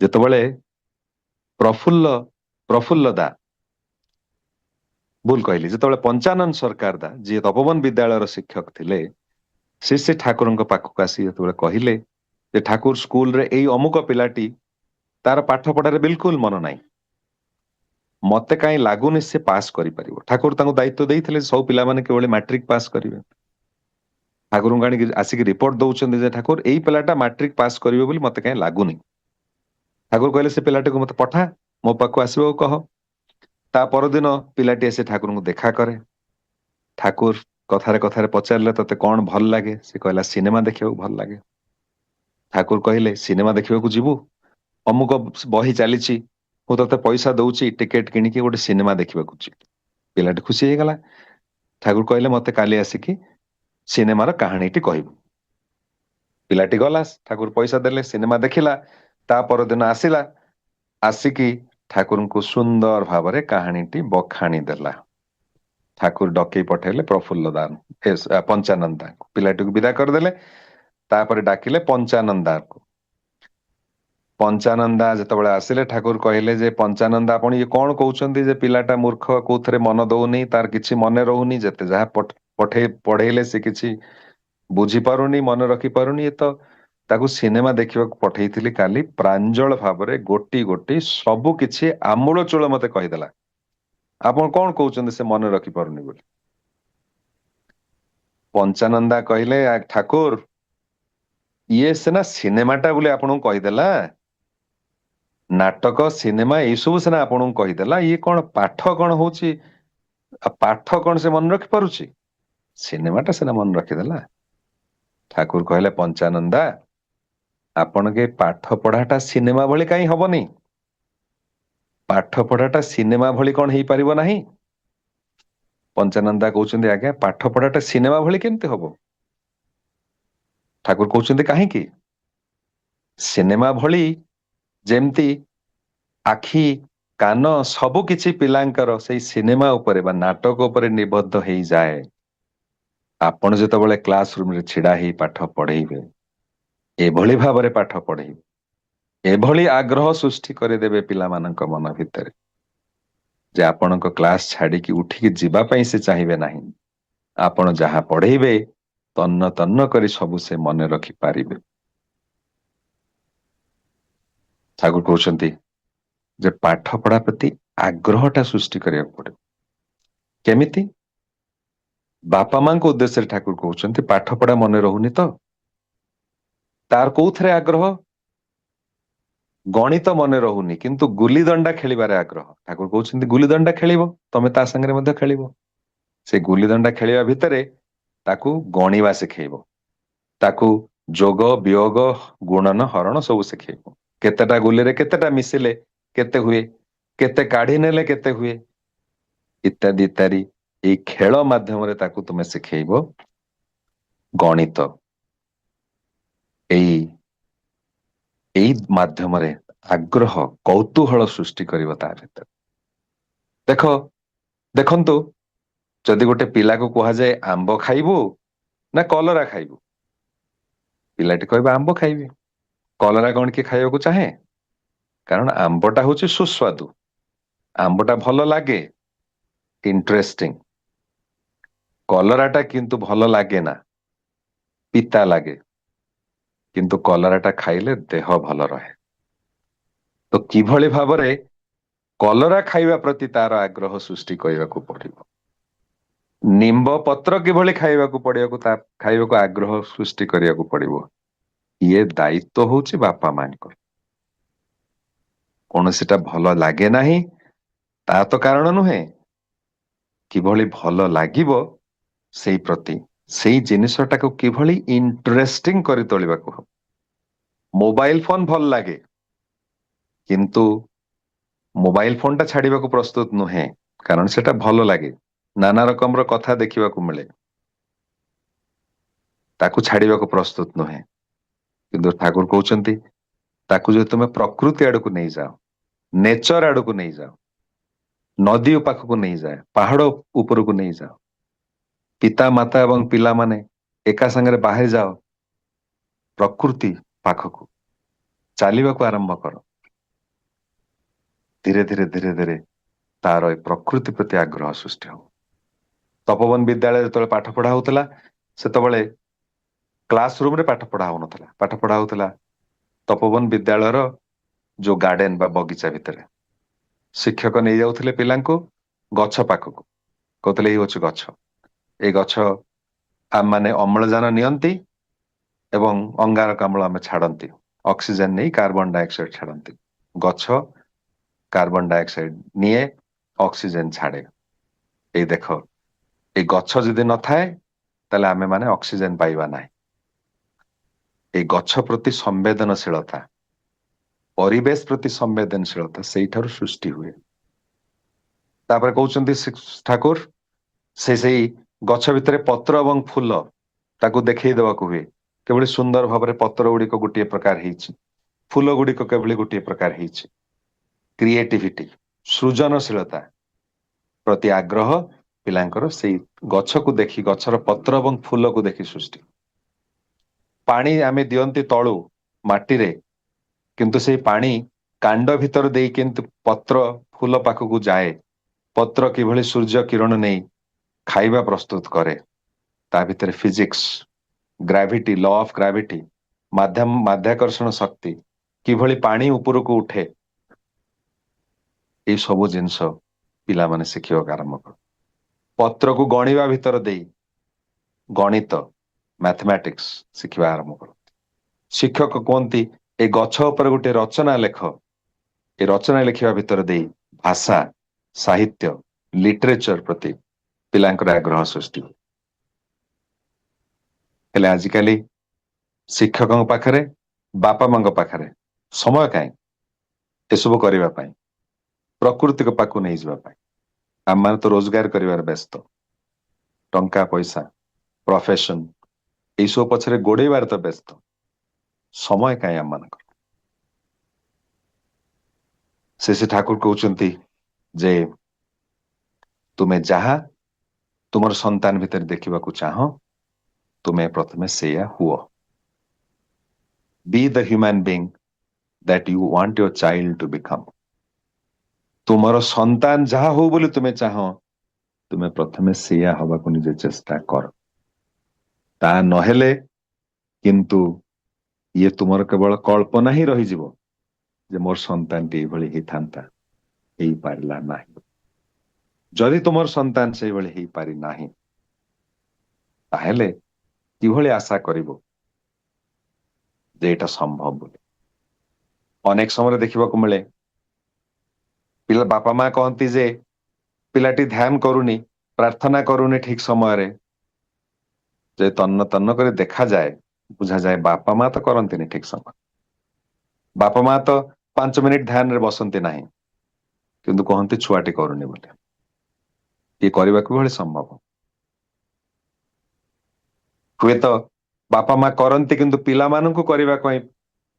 जेतबेले प्रफुल्ल प्रफुल्ल दा भूल कहली जेतबेले पंचानन सरकार दा जी तपोवन विद्यालय शिक्षक थिले से ठाकुर पाखक आसी जेतबेले कहिले जे ठाकुर स्कूल रे एई अमुक पिलाटी तार पाठ पढ़ारे बिल्कुल मन नाही मते काई लागुनि से पास करि परिबो ठाकुर तांको दायित्व देइथिले सब पिला माने केवल मैट्रिक पास करिवे ठाकुर गाणी आसिक रिपोर्ट दउछन्ते जे ठाकुर एई पिलाटा मैट्रिक पास करिवे बोली मते काई लागुनि ठाकुर कहले से पिलाटी को मते पठा मो पाखु आसीबो कह ता परदिन पिलाटी आसे ठाकुर को देखा करे ठाकुर कथारे कथारे पचारले तते कौन भल लागे से कहला सिनेमा देखिବାକୁ भल लागे ठाकुर कहले सिनेमा देखिବାକୁ ଯିବୁ अमुक बही चलीची मु तते पैसा दउची टिकेट किनिकी गोटे सिनेमा देखिବାକୁ छी पिलाटी खुशी हे गला ठाकुर कहले मते काली आसिकी सिनेमार कहानीटी कहबू पिलाटी गला ठाकुर पैसा देले सिनेमा देखिला ता परदिन आसिला आसिकी ठाकुर को सुंदर भावरे कहानीटी बखाणी देला ठाकुर डकई पठेले प्रफुल्ल दान पंचानंदा पिलाटी को विदा करदेले तापर डाकिले पंचानंदा को पंचानंदा जेतबेले आसिले ठाकुर कहले जे पंचानंदा आपण ये कौन कहउचंती जे पिलाटा मूर्ख कोथरे मन दउनी तार किछि मने रहउनी जते जहा पठे पढ़ेले से किछि बुझी पारुनी मन रखी पारुनी ये तो ताकू सिनेमा देखिବାକୁ पठेइथिली काली प्रांजल भावरे गोटी गोटी सबु किछि आमूल चूल मते कहिदेला आपण कौन कहउचंती से मन रखी पारुनी बोली पंचानंदा कहले ठाकुर ये सेना सिनेमाटा बोले आपन कहिदेला नाटक सिनेमा ये सब सेना आपन कहिदेला ये कौन पाठ कौन होची पाठ कौन से मन रखी पारुची सिनेमाटा सेना मन रखिदेला ठाकुर कहले पंचानंदा आपण के पाठ पढ़ाटा सिनेमा भली कहीं हबनी पाठ पढ़ाटा सिनेमा भली कौन हेई परिबो नाही पंचानंदा कहउचंदी आज्ञा पाठ पढ़ाटा सिनेमा भली केमते हबो ठाकुर कहउचंदी काहे की सिनेमा भली जेमती आखि कान सबु किछि पिलांकर सेई सिनेमा उपरे बा नाटक उपरे निबद्ध हेई जाए आपण जेतबेले क्लासरूम रे छिडा हेई पाठ पढ़ेइबे एभली भावरे पाठ पढ़ेइबे एभली आग्रह सृष्टि करेदेबे पिला मानक मन भितरे जे आपणक क्लास छाड़ी की उठिकी जीवा पई से चाहिबे नाही आपण जहा पढ़ेइबे तन्न तन्न करी सबु से मन रखी पारिबे ठाकुर कहउचंती जे पाठ पढ़ा प्रति आग्रहटा सृष्टि करिया पड़े केमिति बापा मां को उद्देश्य ठाकुर कहउचंती पाठ पढ़ा मन रहुनी तो तार कोथरे आग्रह गणित मन रहुनी किंतु गुली दंडा खेलिबारे आग्रह ठाकुर कहउचंती गुली दंडा खेलिबो तमे ता संगे मध्ये खेलिबो से गुली दंडा खेलिबा भितरे ताकू गणिबा सिखेइबो ताकू जोग वियोग गुणन हरण सब सिखेइबो केतेटा गुली रे केतेटा मिसिले केते हुए केते काढ़ी नेले केते हुए इत्यादि इत्यादि ए खेल माध्यम रे ताकू तुमे सिखेइबो गणित एई माध्यम रे आग्रह कौतूहल सृष्टि करिवो ता भीतर देखो देखंतु जदि गोटे पिला को कहा जाए आंब खाइबू ना कलरा खाइबू पिलाटी कहबा आंब खाइबी कलरा कौन कि खाइबा को चाहे कारण आंबटा होची सुस्वादु आंबटा भल लागे इंटरेस्टिंग कलराटा किंतु भल लागे ना पिता लागे किंतु कलराटा खाइले देह भल रहे तो किभली भावरे कलरा खाइबा प्रति तार आग्रह सृष्टि करिबाकू पड़िबो निंब पत्र किभली खाइबाकू पड़िबाकू ता खाइबाकू आग्रह सृष्टि करिबाकू पड़िबो ये दायित्व होची बापा मानकर କୌଣସିଟା ଭଲ ଲାଗେ ନାହିଁ ତା ତ କାରଣ ନୁହେଁ, କିଭଳି ଭଲ ଲାଗିବ ସେଇ ପ୍ରତି, ସେଇ ଜିନିଷଟାକୁ କିଭଳି ଇଣ୍ଟରେଷ୍ଟିଂ କରି ତୋଳିବାକୁ ହବ। ମୋବାଇଲ ଫୋନ ଭଲ ଲାଗେ, କିନ୍ତୁ ମୋବାଇଲ ଫୋନ ଟା ଛାଡିବାକୁ ପ୍ରସ୍ତୁତ ନୁହେଁ, କାରଣ ସେଟା ଭଲ ଲାଗେ, ନାନା ରକମର କଥା ଦେଖିବାକୁ ମିଳେ, ତାକୁ ଛାଡିବାକୁ ପ୍ରସ୍ତୁତ ନୁହେଁ। କିନ୍ତୁ ଠାକୁର କହୁଛନ୍ତି ତାକୁ ଯଦି ତୁମେ ପ୍ରକୃତି ଆଡକୁ ନେଇଯାଅ, ନେଚର ଆଡକୁ ନେଇଯାଅ, ନଦୀ ପାଖକୁ ନେଇଯାଏ, ପାହାଡ ଉପରକୁ ନେଇଯାଅ, ପିତା ମାତା ଏବଂ ପିଲାମାନେ ଏକା ସାଙ୍ଗରେ ବାହାରି ଯାଅ ପ୍ରକୃତି ପାଖକୁ, ଚାଲିବାକୁ ଆରମ୍ଭ କର, ଧୀରେ ଧୀରେ ଧୀରେ ଧୀରେ ତାର ଏ ପ୍ରକୃତି ପ୍ରତି ଆଗ୍ରହ ସୃଷ୍ଟି ହବ। ତପୋବନ ବିଦ୍ୟାଳୟରେ ଯେତେବେଳେ ପାଠ ପଢା ହଉଥିଲା, ସେତେବେଳେ କ୍ଲାସ ରୁମ ରେ ପାଠ ପଢା ହଉନଥିଲା, ପାଠ ପଢା ହଉଥିଲା ତପୋବନ ବିଦ୍ୟାଳୟର ଯୋଉ ଗାର୍ଡେନ ବା ବଗିଚା ଭିତରେ। ଶିକ୍ଷକ ନେଇଯାଉଥିଲେ ପିଲାଙ୍କୁ ଗଛ ପାଖକୁ, କହୁଥିଲେ ଏଇ ହଉଛି ଗଛ, ଏଇ ଗଛ ଆମମାନେ ଅମ୍ଳଜାନ ନିଅନ୍ତି ଏବଂ ଅଙ୍ଗାରକାମ୍ଳ ଆମେ ଛାଡନ୍ତି, ଅକ୍ସିଜେନ ନେଇ କାର୍ବନ ଡାଇଅକ୍ସାଇଡ ଛାଡନ୍ତି। ଗଛ କାର୍ବନ ଡାଇଅକ୍ସାଇଡ ନିଏ, ଅକ୍ସିଜେନ ଛାଡେ। ଏଇ ଦେଖ, ଏଇ ଗଛ ଯଦି ନଥାଏ ତାହେଲେ ଆମେ ମାନେ ଅକ୍ସିଜେନ ପାଇବା ନାହିଁ। ଏଇ ଗଛ ପ୍ରତି ସମ୍ବେଦନଶୀଳତା, ପରିବେଶ ପ୍ରତି ସମ୍ବେଦନଶୀଳତା ସେଇଠାରୁ ସୃଷ୍ଟି ହୁଏ। ତାପରେ କହୁଛନ୍ତି ଠାକୁର, ସେଇ ଗଛ ଭିତରେ ପତ୍ର ଏବଂ ଫୁଲ ତାକୁ ଦେଖେଇ ଦେବାକୁ ହୁଏ, କିଭଳି ସୁନ୍ଦର ଭାବରେ ପତ୍ର ଗୁଡିକ ଗୋଟିଏ ପ୍ରକାର ହେଇଛି, ଫୁଲ ଗୁଡିକ କିଭଳି ଗୋଟିଏ ପ୍ରକାର ହେଇଛି। କ୍ରିଏଟିଭିଟି, ସୃଜନଶୀଳତା ପ୍ରତି ଆଗ୍ରହ ପିଲାଙ୍କର ସେଇ ଗଛକୁ ଦେଖି, ଗଛର ପତ୍ର ଏବଂ ଫୁଲକୁ ଦେଖି ସୃଷ୍ଟି। ପାଣି ଆମେ ଦିଅନ୍ତି ତଳୁ ମାଟିରେ, କିନ୍ତୁ ସେଇ ପାଣି କାଣ୍ଡ ଭିତର ଦେଇ କିନ୍ତୁ ପତ୍ର ଫୁଲ ପାଖକୁ ଯାଏ, ପତ୍ର କିଭଳି ସୂର୍ଯ୍ୟ କିରଣ ନେଇ ଖାଇବା ପ୍ରସ୍ତୁତ କରେ, ତା ଭିତରେ physics, gravity, law of gravity, ମାଧ୍ୟାକର୍ଷଣ ଶକ୍ତି, କିଭଳି ପାଣି ଉପରକୁ ଉଠେ, ଏଇ ସବୁ ଜିନିଷ ପିଲାମାନେ ଶିଖିବାକୁ ଆରମ୍ଭ କର। ପତ୍ରକୁ ଗଣିବା ଭିତର ଦେଇ ଗଣିତ, ମ୍ୟାଥମେଟିକ୍ସ ଶିଖିବା ଆରମ୍ଭ କରନ୍ତି। ଶିକ୍ଷକ କୁହନ୍ତି ଏଇ ଗଛ ଉପରେ ଗୋଟେ ରଚନା ଲେଖ, ଏ ରଚନା ଲେଖିବା ଭିତରେ ଦେଇ ଭାଷା, ସାହିତ୍ୟ, ଲିଟରେଚର ପ୍ରତି ପିଲାଙ୍କର ଆଗ୍ରହ ସୃଷ୍ଟି ହୁଏ। ହେଲେ ଆଜିକାଲି ଶିକ୍ଷକଙ୍କ ପାଖରେ, ବାପା ମାଙ୍କ ପାଖରେ ସମୟ କାହିଁ ଏସବୁ କରିବା ପାଇଁ, ପ୍ରକୃତିକ ପାଖକୁ ନେଇଯିବା ପାଇଁ? ଆମମାନେ ତ ରୋଜଗାର କରିବାରେ ବ୍ୟସ୍ତ, ଟଙ୍କା ପଇସା, ପ୍ରଫେସନ, ଏଇସବୁ ପଛରେ ଗୋଡେଇବାରେ ତ ବ୍ୟସ୍ତ, ସମୟ କାହିଁ ଆମମାନଙ୍କର? ସେ ଠାକୁର କହୁଛନ୍ତି ଯେ ତୁମେ ଯାହା ତୁମର ସନ୍ତାନ ଭିତରେ ଦେଖିବାକୁ ଚାହଁ, ତୁମେ ପ୍ରଥମେ ସେଇଆ ହୁଅ। Be the human being that you want your child to become. ତୁମର ସନ୍ତାନ ଯାହା ହଉ ବୋଲି ତୁମେ ଚାହଁ, ତୁମେ ପ୍ରଥମେ ସେଇଆ ହବାକୁ ନିଜେ ଚେଷ୍ଟା କର। ତା ନହେଲେ କିନ୍ତୁ ଇଏ ତୁମର କେବଳ କଳ୍ପନା ହିଁ ରହିଯିବ ଯେ ମୋର ସନ୍ତାନଟି ଏଇଭଳି ହେଇଥାନ୍ତା, ହେଇପାରିଲା ନାହିଁ। ଯଦି ତୁମର ସନ୍ତାନ ସେଇଭଳି ହେଇପାରି ନାହିଁ, ତାହେଲେ କିଭଳି ଆଶା କରିବ ଯେ ଏଇଟା ସମ୍ଭବ ବୋଲି? ଅନେକ ସମୟରେ ଦେଖିବାକୁ ମିଳେ, ବାପା ମା କହନ୍ତି ଯେ ପିଲାଟି ଧ୍ୟାନ କରୁନି, ପ୍ରାର୍ଥନା କରୁନି ଠିକ ସମୟରେ। ଯେ ତନ୍ନ ତନ୍ନ କରି ଦେଖାଯାଏ, ବୁଝାଯାଏ ବାପା ମା ତ କରନ୍ତିନି ଠିକ ସମୟ, ବାପା ମା ତ 5 ମିନିଟ ଧ୍ୟାନରେ ବସନ୍ତି ନାହିଁ, କିନ୍ତୁ କହନ୍ତି ଛୁଆଟି କରୁନି ବୋଲି। ଇଏ କରିବାକୁ ଭଳି ସମ୍ଭବ? ହୁଏତ ବାପା ମା କରନ୍ତି କିନ୍ତୁ ପିଲାମାନଙ୍କୁ କରିବା ପାଇଁ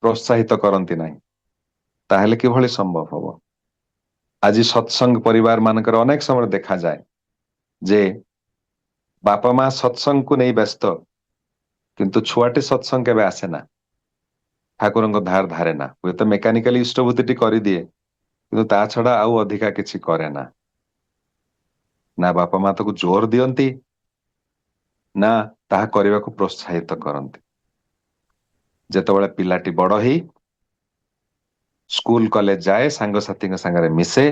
ପ୍ରୋତ୍ସାହିତ କରନ୍ତି ନାହିଁ, ତାହେଲେ କିଭଳି ସମ୍ଭବ ହବ? ଆଜି ସତ୍ସଙ୍ଗ ପରିବାର ମାନଙ୍କର ଅନେକ ସମୟରେ ଦେଖାଯାଏ ଯେ ବାପା ମା ସତ୍ସଙ୍ଗକୁ ନେଇ ବ୍ୟସ୍ତ, କିନ୍ତୁ ଛୁଆଟି ସତ୍ସଙ୍ଗ କେବେ ଆସେ ନା, ଠାକୁରଙ୍କ ଧାର ଧାରେ ନା। ହୁଏତ ମେକାନିକାଲି ଇଷ୍ଟଭୂତିଟି କରିଦିଏ, କିନ୍ତୁ ତା ଛଡା ଆଉ ଅଧିକା କିଛି କରେ ନା। ନା ବାପା ମା ତାକୁ ଜୋର ଦିଅନ୍ତି, ନା ତାହା କରିବାକୁ ପ୍ରୋତ୍ସାହିତ କରନ୍ତି। ଯେତେବେଳେ ପିଲାଟି ବଡ ହେଇ ସ୍କୁଲ କଲେଜ ଯାଏ, ସାଙ୍ଗସାଥିଙ୍କ ସାଙ୍ଗରେ ମିଶେ,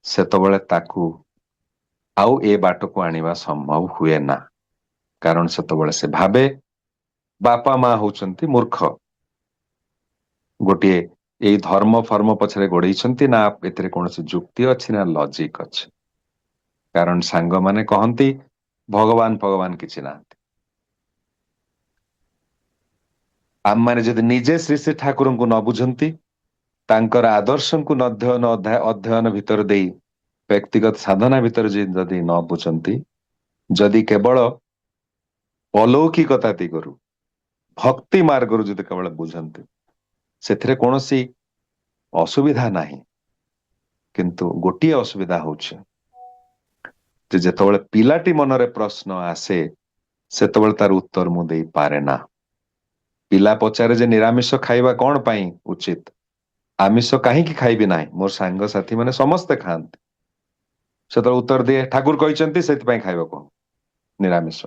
ସେତେବେଳେ ତାକୁ ଆଉ ଏ ବାଟକୁ ଆଣିବା ସମ୍ଭବ ହୁଏ ନା। କାରଣ ସେତେବେଳେ ସେ ଭାବେ ବାପା ମା ହଉଛନ୍ତି ମୂର୍ଖ, ଗୋଟିଏ ଏଇ ଧର୍ମ ଫର୍ମ ପଛରେ ଗୋଡେଇଛନ୍ତି ନା ଏଥିରେ କୌଣସି ଯୁକ୍ତି ଅଛି ନା ଲଜିକ ଅଛି? କାରଣ ସାଙ୍ଗମାନେ କହନ୍ତି ଭଗବାନ ଭଗବାନ କିଛି ନାହାନ୍ତି। ଆମମାନେ ଯଦି ନିଜେ ଶ୍ରୀ ଶ୍ରୀ ଠାକୁରଙ୍କୁ ନ ବୁଝନ୍ତି, ତାଙ୍କର ଆଦର୍ଶଙ୍କୁ ଅଧ୍ୟୟନ ଭିତରେ ଦେଇ ବ୍ୟକ୍ତିଗତ ସାଧନା ଭିତରେ ଯଦି ନ ବୁଝନ୍ତି, ଯଦି କେବଳ ଅଲୌକିକତା ଦିଗରୁ ଭକ୍ତି ମାର୍ଗରୁ ଯଦି କେବଳ ବୁଝନ୍ତି, ସେଥିରେ କୌଣସି ଅସୁବିଧା ନାହିଁ। କିନ୍ତୁ ଗୋଟିଏ ଅସୁବିଧା ହଉଛି ଯେ ଯେତେବେଳେ ପିଲାଟି ମନରେ ପ୍ରଶ୍ନ ଆସେ, ସେତେବେଳେ ତାର ଉତ୍ତର ମୁଁ ଦେଇପାରେ ନା। ପିଲା ପଚାରେ ଯେ ନିରାମିଷ ଖାଇବା କଣ ପାଇଁ ଉଚିତ, ଆମିଷ କାହିଁକି ଖାଇବି ନାହିଁ, ମୋର ସାଙ୍ଗସାଥି ମାନେ ସମସ୍ତେ ଖାଆନ୍ତି। ସେତେବେଳେ ଉତ୍ତର ଦିଏ ଠାକୁର କହିଛନ୍ତି ସେଥିପାଇଁ ଖାଇବା କଣ ନିରାମିଷ।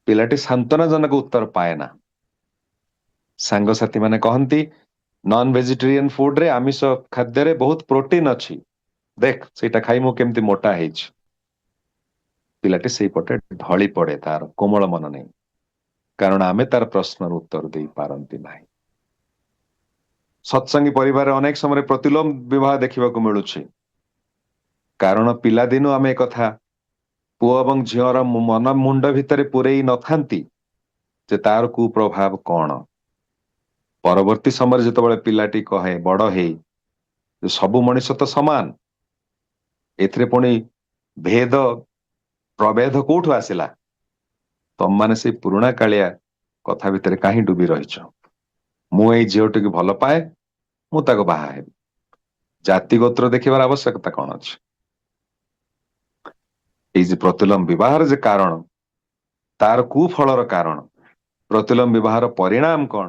ପିଲାଟି ସାନ୍ତ୍ୱନାଜନକ ଉତ୍ତର ପାଏ ନା। ସାଙ୍ଗସାଥି ମାନେ କହନ୍ତି ନନ୍ ଭେଜିଟେରିଆନ ଫୁଡରେ, ଆମିଷ ଖାଦ୍ୟରେ ବହୁତ ପ୍ରୋଟିନ ଅଛି, ଦେଖ ସେଇଟା ଖାଇ ମୁଁ କେମିତି ମୋଟା ହେଇଛି। ପିଲାଟି ସେଇପଟେ ଢଳି ପଡେ, ତାର କୋମଳ ମନ ନେଇ, କାରଣ ଆମେ ତାର ପ୍ରଶ୍ନର ଉତ୍ତର ଦେଇ ପାରନ୍ତି ନାହିଁ। ସତ୍ସଙ୍ଗୀ ପରିବାରରେ ଅନେକ ସମୟରେ ପ୍ରତିଲୋମ ବିବାହ ଦେଖିବାକୁ ମିଳୁଛି, କାରଣ ପିଲାଦିନୁ ଆମେ କଥା ପୁଅ ଏବଂ ଝିଅର ମନ ମୁଣ୍ଡ ଭିତରେ ପୂରେଇ ନଥାନ୍ତି ଯେ ତାର କୁପ୍ରଭାବ କଣ। ପରବର୍ତ୍ତୀ ସମୟରେ ଯେତେବେଳେ ପିଲାଟି କହେ ବଡ ହେଇ ଯେ ସବୁ ମଣିଷ ତ ସମାନ, ଏଥିରେ ପୁଣି ଭେଦ ପ୍ରଭେଦ କୋଉଠୁ ଆସିଲା, ତମମାନେ ସେଇ ପୁରୁଣା କାଳିଆ କଥା ଭିତରେ କାହିଁ ଡୁବି ରହିଛ। ମୁଁ ଏଇ ଝିଅଟିକୁ ଭଲ ପାଏ, ମୁଁ ତାକୁ ବାହା ହେବି, ଜାତି ଗୋତ୍ର ଦେଖିବାର ଆବଶ୍ୟକତା କଣ ଅଛି? ଏଇ ଯେ ପ୍ରତିଲୋମ ବିବାହର ଯେ କାରଣ, ତାର କୁଫଳର କାରଣ, ପ୍ରତିଲୋମ ବିବାହର ପରିଣାମ କଣ,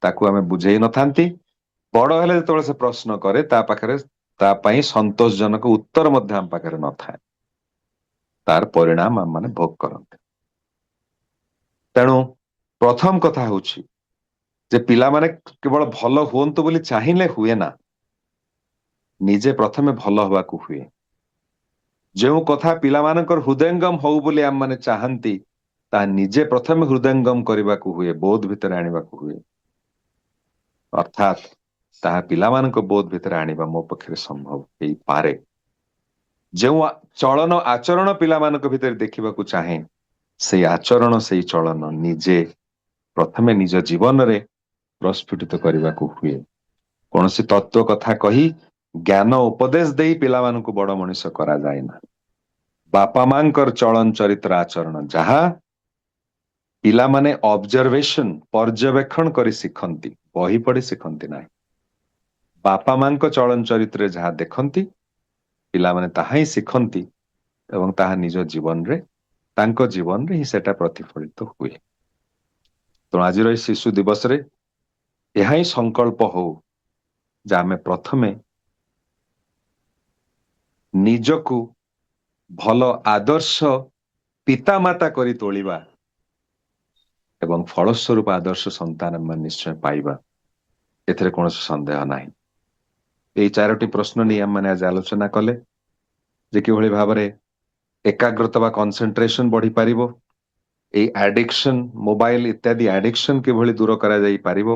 ତାକୁ ଆମେ ବୁଝେଇ ନଥାନ୍ତି। ବଡ ହେଲେ ଯେତେବେଳେ ସେ ପ୍ରଶ୍ନ କରେ, ତା ପାଇଁ ସନ୍ତୋଷଜନକ ଉତ୍ତର ମଧ୍ୟ ଆମ ପାଖରେ ନଥାଏ। ତାର ପରିଣାମ ଆମମାନେ ଭୋଗ କରନ୍ତି। ତେଣୁ ପ୍ରଥମ କଥା ହଉଛି ଯେ ପିଲାମାନେ କେବଳ ଭଲ ହୁଅନ୍ତୁ ବୋଲି ଚାହିଁଲେ ହୁଏ ନା, ନିଜେ ପ୍ରଥମେ ଭଲ ହବାକୁ ହୁଏ। ଯେଉଁ କଥା ପିଲାମାନଙ୍କର ହୃଦୟଙ୍ଗମ ହଉ ବୋଲି ଆମମାନେ ଚାହାନ୍ତି, ତାହା ନିଜେ ପ୍ରଥମେ ହୃଦୟଙ୍ଗମ କରିବାକୁ ହୁଏ, ବୋଧ ଭିତରେ ଆଣିବାକୁ ହୁଏ। ଅର୍ଥାତ୍ ତାହା ପିଲାମାନଙ୍କ ବୋଧ ଭିତରେ ଆଣିବା ମୋ ପକ୍ଷରେ ସମ୍ଭବ ହେଇପାରେ। ଯେଉଁ ଚଳନ ଆଚରଣ ପିଲାମାନଙ୍କ ଭିତରେ ଦେଖିବାକୁ ଚାହେଁ, ସେଇ ଆଚରଣ ସେଇ ଚଳନ ନିଜେ ପ୍ରଥମେ ନିଜ ଜୀବନରେ ପ୍ରସ୍ଫୁଟିତ କରିବାକୁ ହୁଏ। କୌଣସି ତତ୍ଵ କଥା କହି ଜ୍ଞାନ ଉପଦେଶ ଦେଇ ପିଲାମାନଙ୍କୁ ବଡ ମଣିଷ କରାଯାଏ ନା। ବାପା ମାଙ୍କର ଚଳନ ଚରିତ୍ର ଆଚରଣ ଯାହା, ପିଲାମାନେ ଅବଜରଭେସନ ପର୍ଯ୍ୟବେକ୍ଷଣ କରି ଶିଖନ୍ତି, ବହି ପଢି ଶିଖନ୍ତି ନାହିଁ। ବାପା ମାଙ୍କ ଚଳନ ଚରିତ୍ରରେ ଯାହା ଦେଖନ୍ତି, ପିଲାମାନେ ତାହା ହିଁ ଶିଖନ୍ତି ଏବଂ ତାହା ନିଜ ଜୀବନରେ, ତାଙ୍କ ଜୀବନରେ ହିଁ ସେଟା ପ୍ରତିଫଳିତ ହୁଏ। ତେଣୁ ଆଜିର ଏଇ ଶିଶୁ ଦିବସରେ ଏହା ହିଁ ସଂକଳ୍ପ ହଉ ଯେ ଆମେ ପ୍ରଥମେ ନିଜକୁ ଭଲ ଆଦର୍ଶ ପିତାମାତା କରି ତୋଳିବା ଏବଂ ଫଳସ୍ୱରୂପ ଆଦର୍ଶ ସନ୍ତାନ ଆମେ ନିଶ୍ଚୟ ପାଇବା, ଏଥିରେ କୌଣସି ସନ୍ଦେହ ନାହିଁ। ଏଇ ଚାରୋଟି ପ୍ରଶ୍ନ ନେଇ ଆମମାନେ ଆଜି ଆଲୋଚନା କଲେ ଯେ କିଭଳି ଭାବରେ ଏକାଗ୍ରତା ବା କନସେନ୍ଟ୍ରେସନ ବଢିପାରିବ, ଏଇ ଆଡିକ୍ସନ, ମୋବାଇଲ ଇତ୍ୟାଦି ଆଡିକ୍ସନ କିଭଳି ଦୂର କରାଯାଇ ପାରିବ,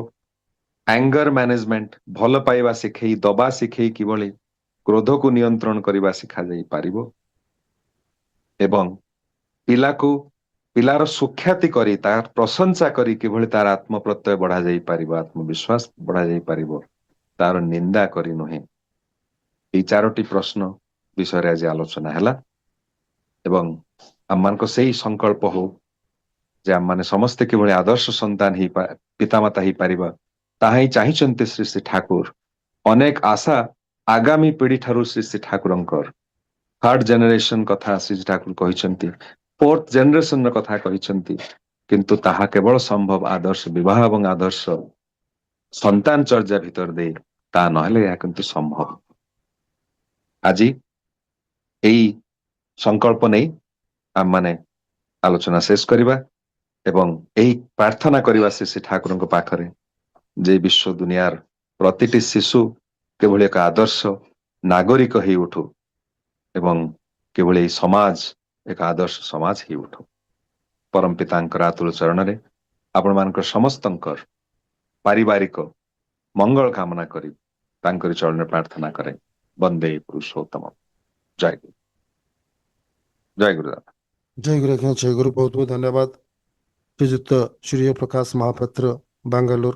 ଆଙ୍ଗର ମ୍ୟାନେଜମେଣ୍ଟ, ଭଲ ପାଇବା ଶିଖେଇ ଦବା ଶିଖେଇ କିଭଳି କ୍ରୋଧକୁ ନିୟନ୍ତ୍ରଣ କରିବା ଶିଖାଯାଇ ପାରିବ, ଏବଂ ପିଲାର ସୁଖ୍ୟାତି କରି, ତାର ପ୍ରଶଂସା କରି କିଭଳି ତାର ଆତ୍ମପ୍ରତ୍ୟୟ ବଢା ଯାଇ ପାରିବ, ଆତ୍ମବିଶ୍ୱାସ ବଢା ଯାଇ ପାରିବ, ତାର ନିନ୍ଦା କରି ନୁହେଁ। ଏଇ ଚାରୋଟି ପ୍ରଶ୍ନ ବିଷୟରେ ଆଜି ଆଲୋଚନା ହେଲା ଏବଂ ଆମମାନଙ୍କ ସେଇ ସଂକଳ୍ପ ହଉ ଯେ ଆମମାନେ ସମସ୍ତେ କିଭଳି ଆଦର୍ଶ ସନ୍ତାନ ପିତାମାତା ହେଇପାରିବା, ତାହା ହିଁ ଚାହିଁଛନ୍ତି ଶ୍ରୀ ଶ୍ରୀ ଠାକୁର। ଅନେକ ଆଶା ଆଗାମୀ ପିଢି ଠାରୁ ଶ୍ରୀ ଶ୍ରୀ ଠାକୁରଙ୍କର, ଥାର୍ଡ ଜେନେରେସନ କଥା ଶ୍ରୀ ଠାକୁର କହିଛନ୍ତି, ଫୋର୍ଥ ଜେନେରେସନ ର କଥା କହିଛନ୍ତି, କିନ୍ତୁ ତାହା କେବଳ ସମ୍ଭବ ଆଦର୍ଶ ବିବାହ ଏବଂ ଆଦର୍ଶ ସନ୍ତାନ ଚର୍ଯା ଭିତର ଦେଇ, ତା ନହେଲେ ଏହା କିନ୍ତୁ ସମ୍ଭବ। ଆଜି ଏଇ ସଂକଳ୍ପ ନେଇ ଆମମାନେ ଆଲୋଚନା ଶେଷ କରିବା ଏବଂ ଏହି ପ୍ରାର୍ଥନା କରିବା ଶ୍ରୀ ଶ୍ରୀ ଠାକୁରଙ୍କ ପାଖରେ ଯେ ବିଶ୍ଵ ଦୁନିଆର ପ୍ରତିଟି ଶିଶୁ କିଭଳି ଏକ ଆଦର୍ଶ ନାଗରିକ ହେଇ ଉଠୁ ଏବଂ କିଭଳି ଏହି ସମାଜ ଏକ ଆଦର୍ଶ ସମାଜ ହେଇ ଉଠୁ। ପରମ ପିତାଙ୍କର ଆତୁଳ ଚରଣରେ ଆପଣମାନଙ୍କର ସମସ୍ତଙ୍କର ପାରିବାରିକ ମଙ୍ଗଳ କାମନା କରି ତାଙ୍କରି ଚରଣରେ ପ୍ରାର୍ଥନା କରେ। ବନ୍ଦେ ପୁରୁଷୋତ୍ତମ। ଜୟ ଗୁରୁ। ଜୟ ଗୁରୁ ଦାଦା। जय गुरु, जय गुरु। बहुत बहुत धन्यवाद। श्रीयुक्त सूर्य प्रकाश महापात्र, बांगालोर।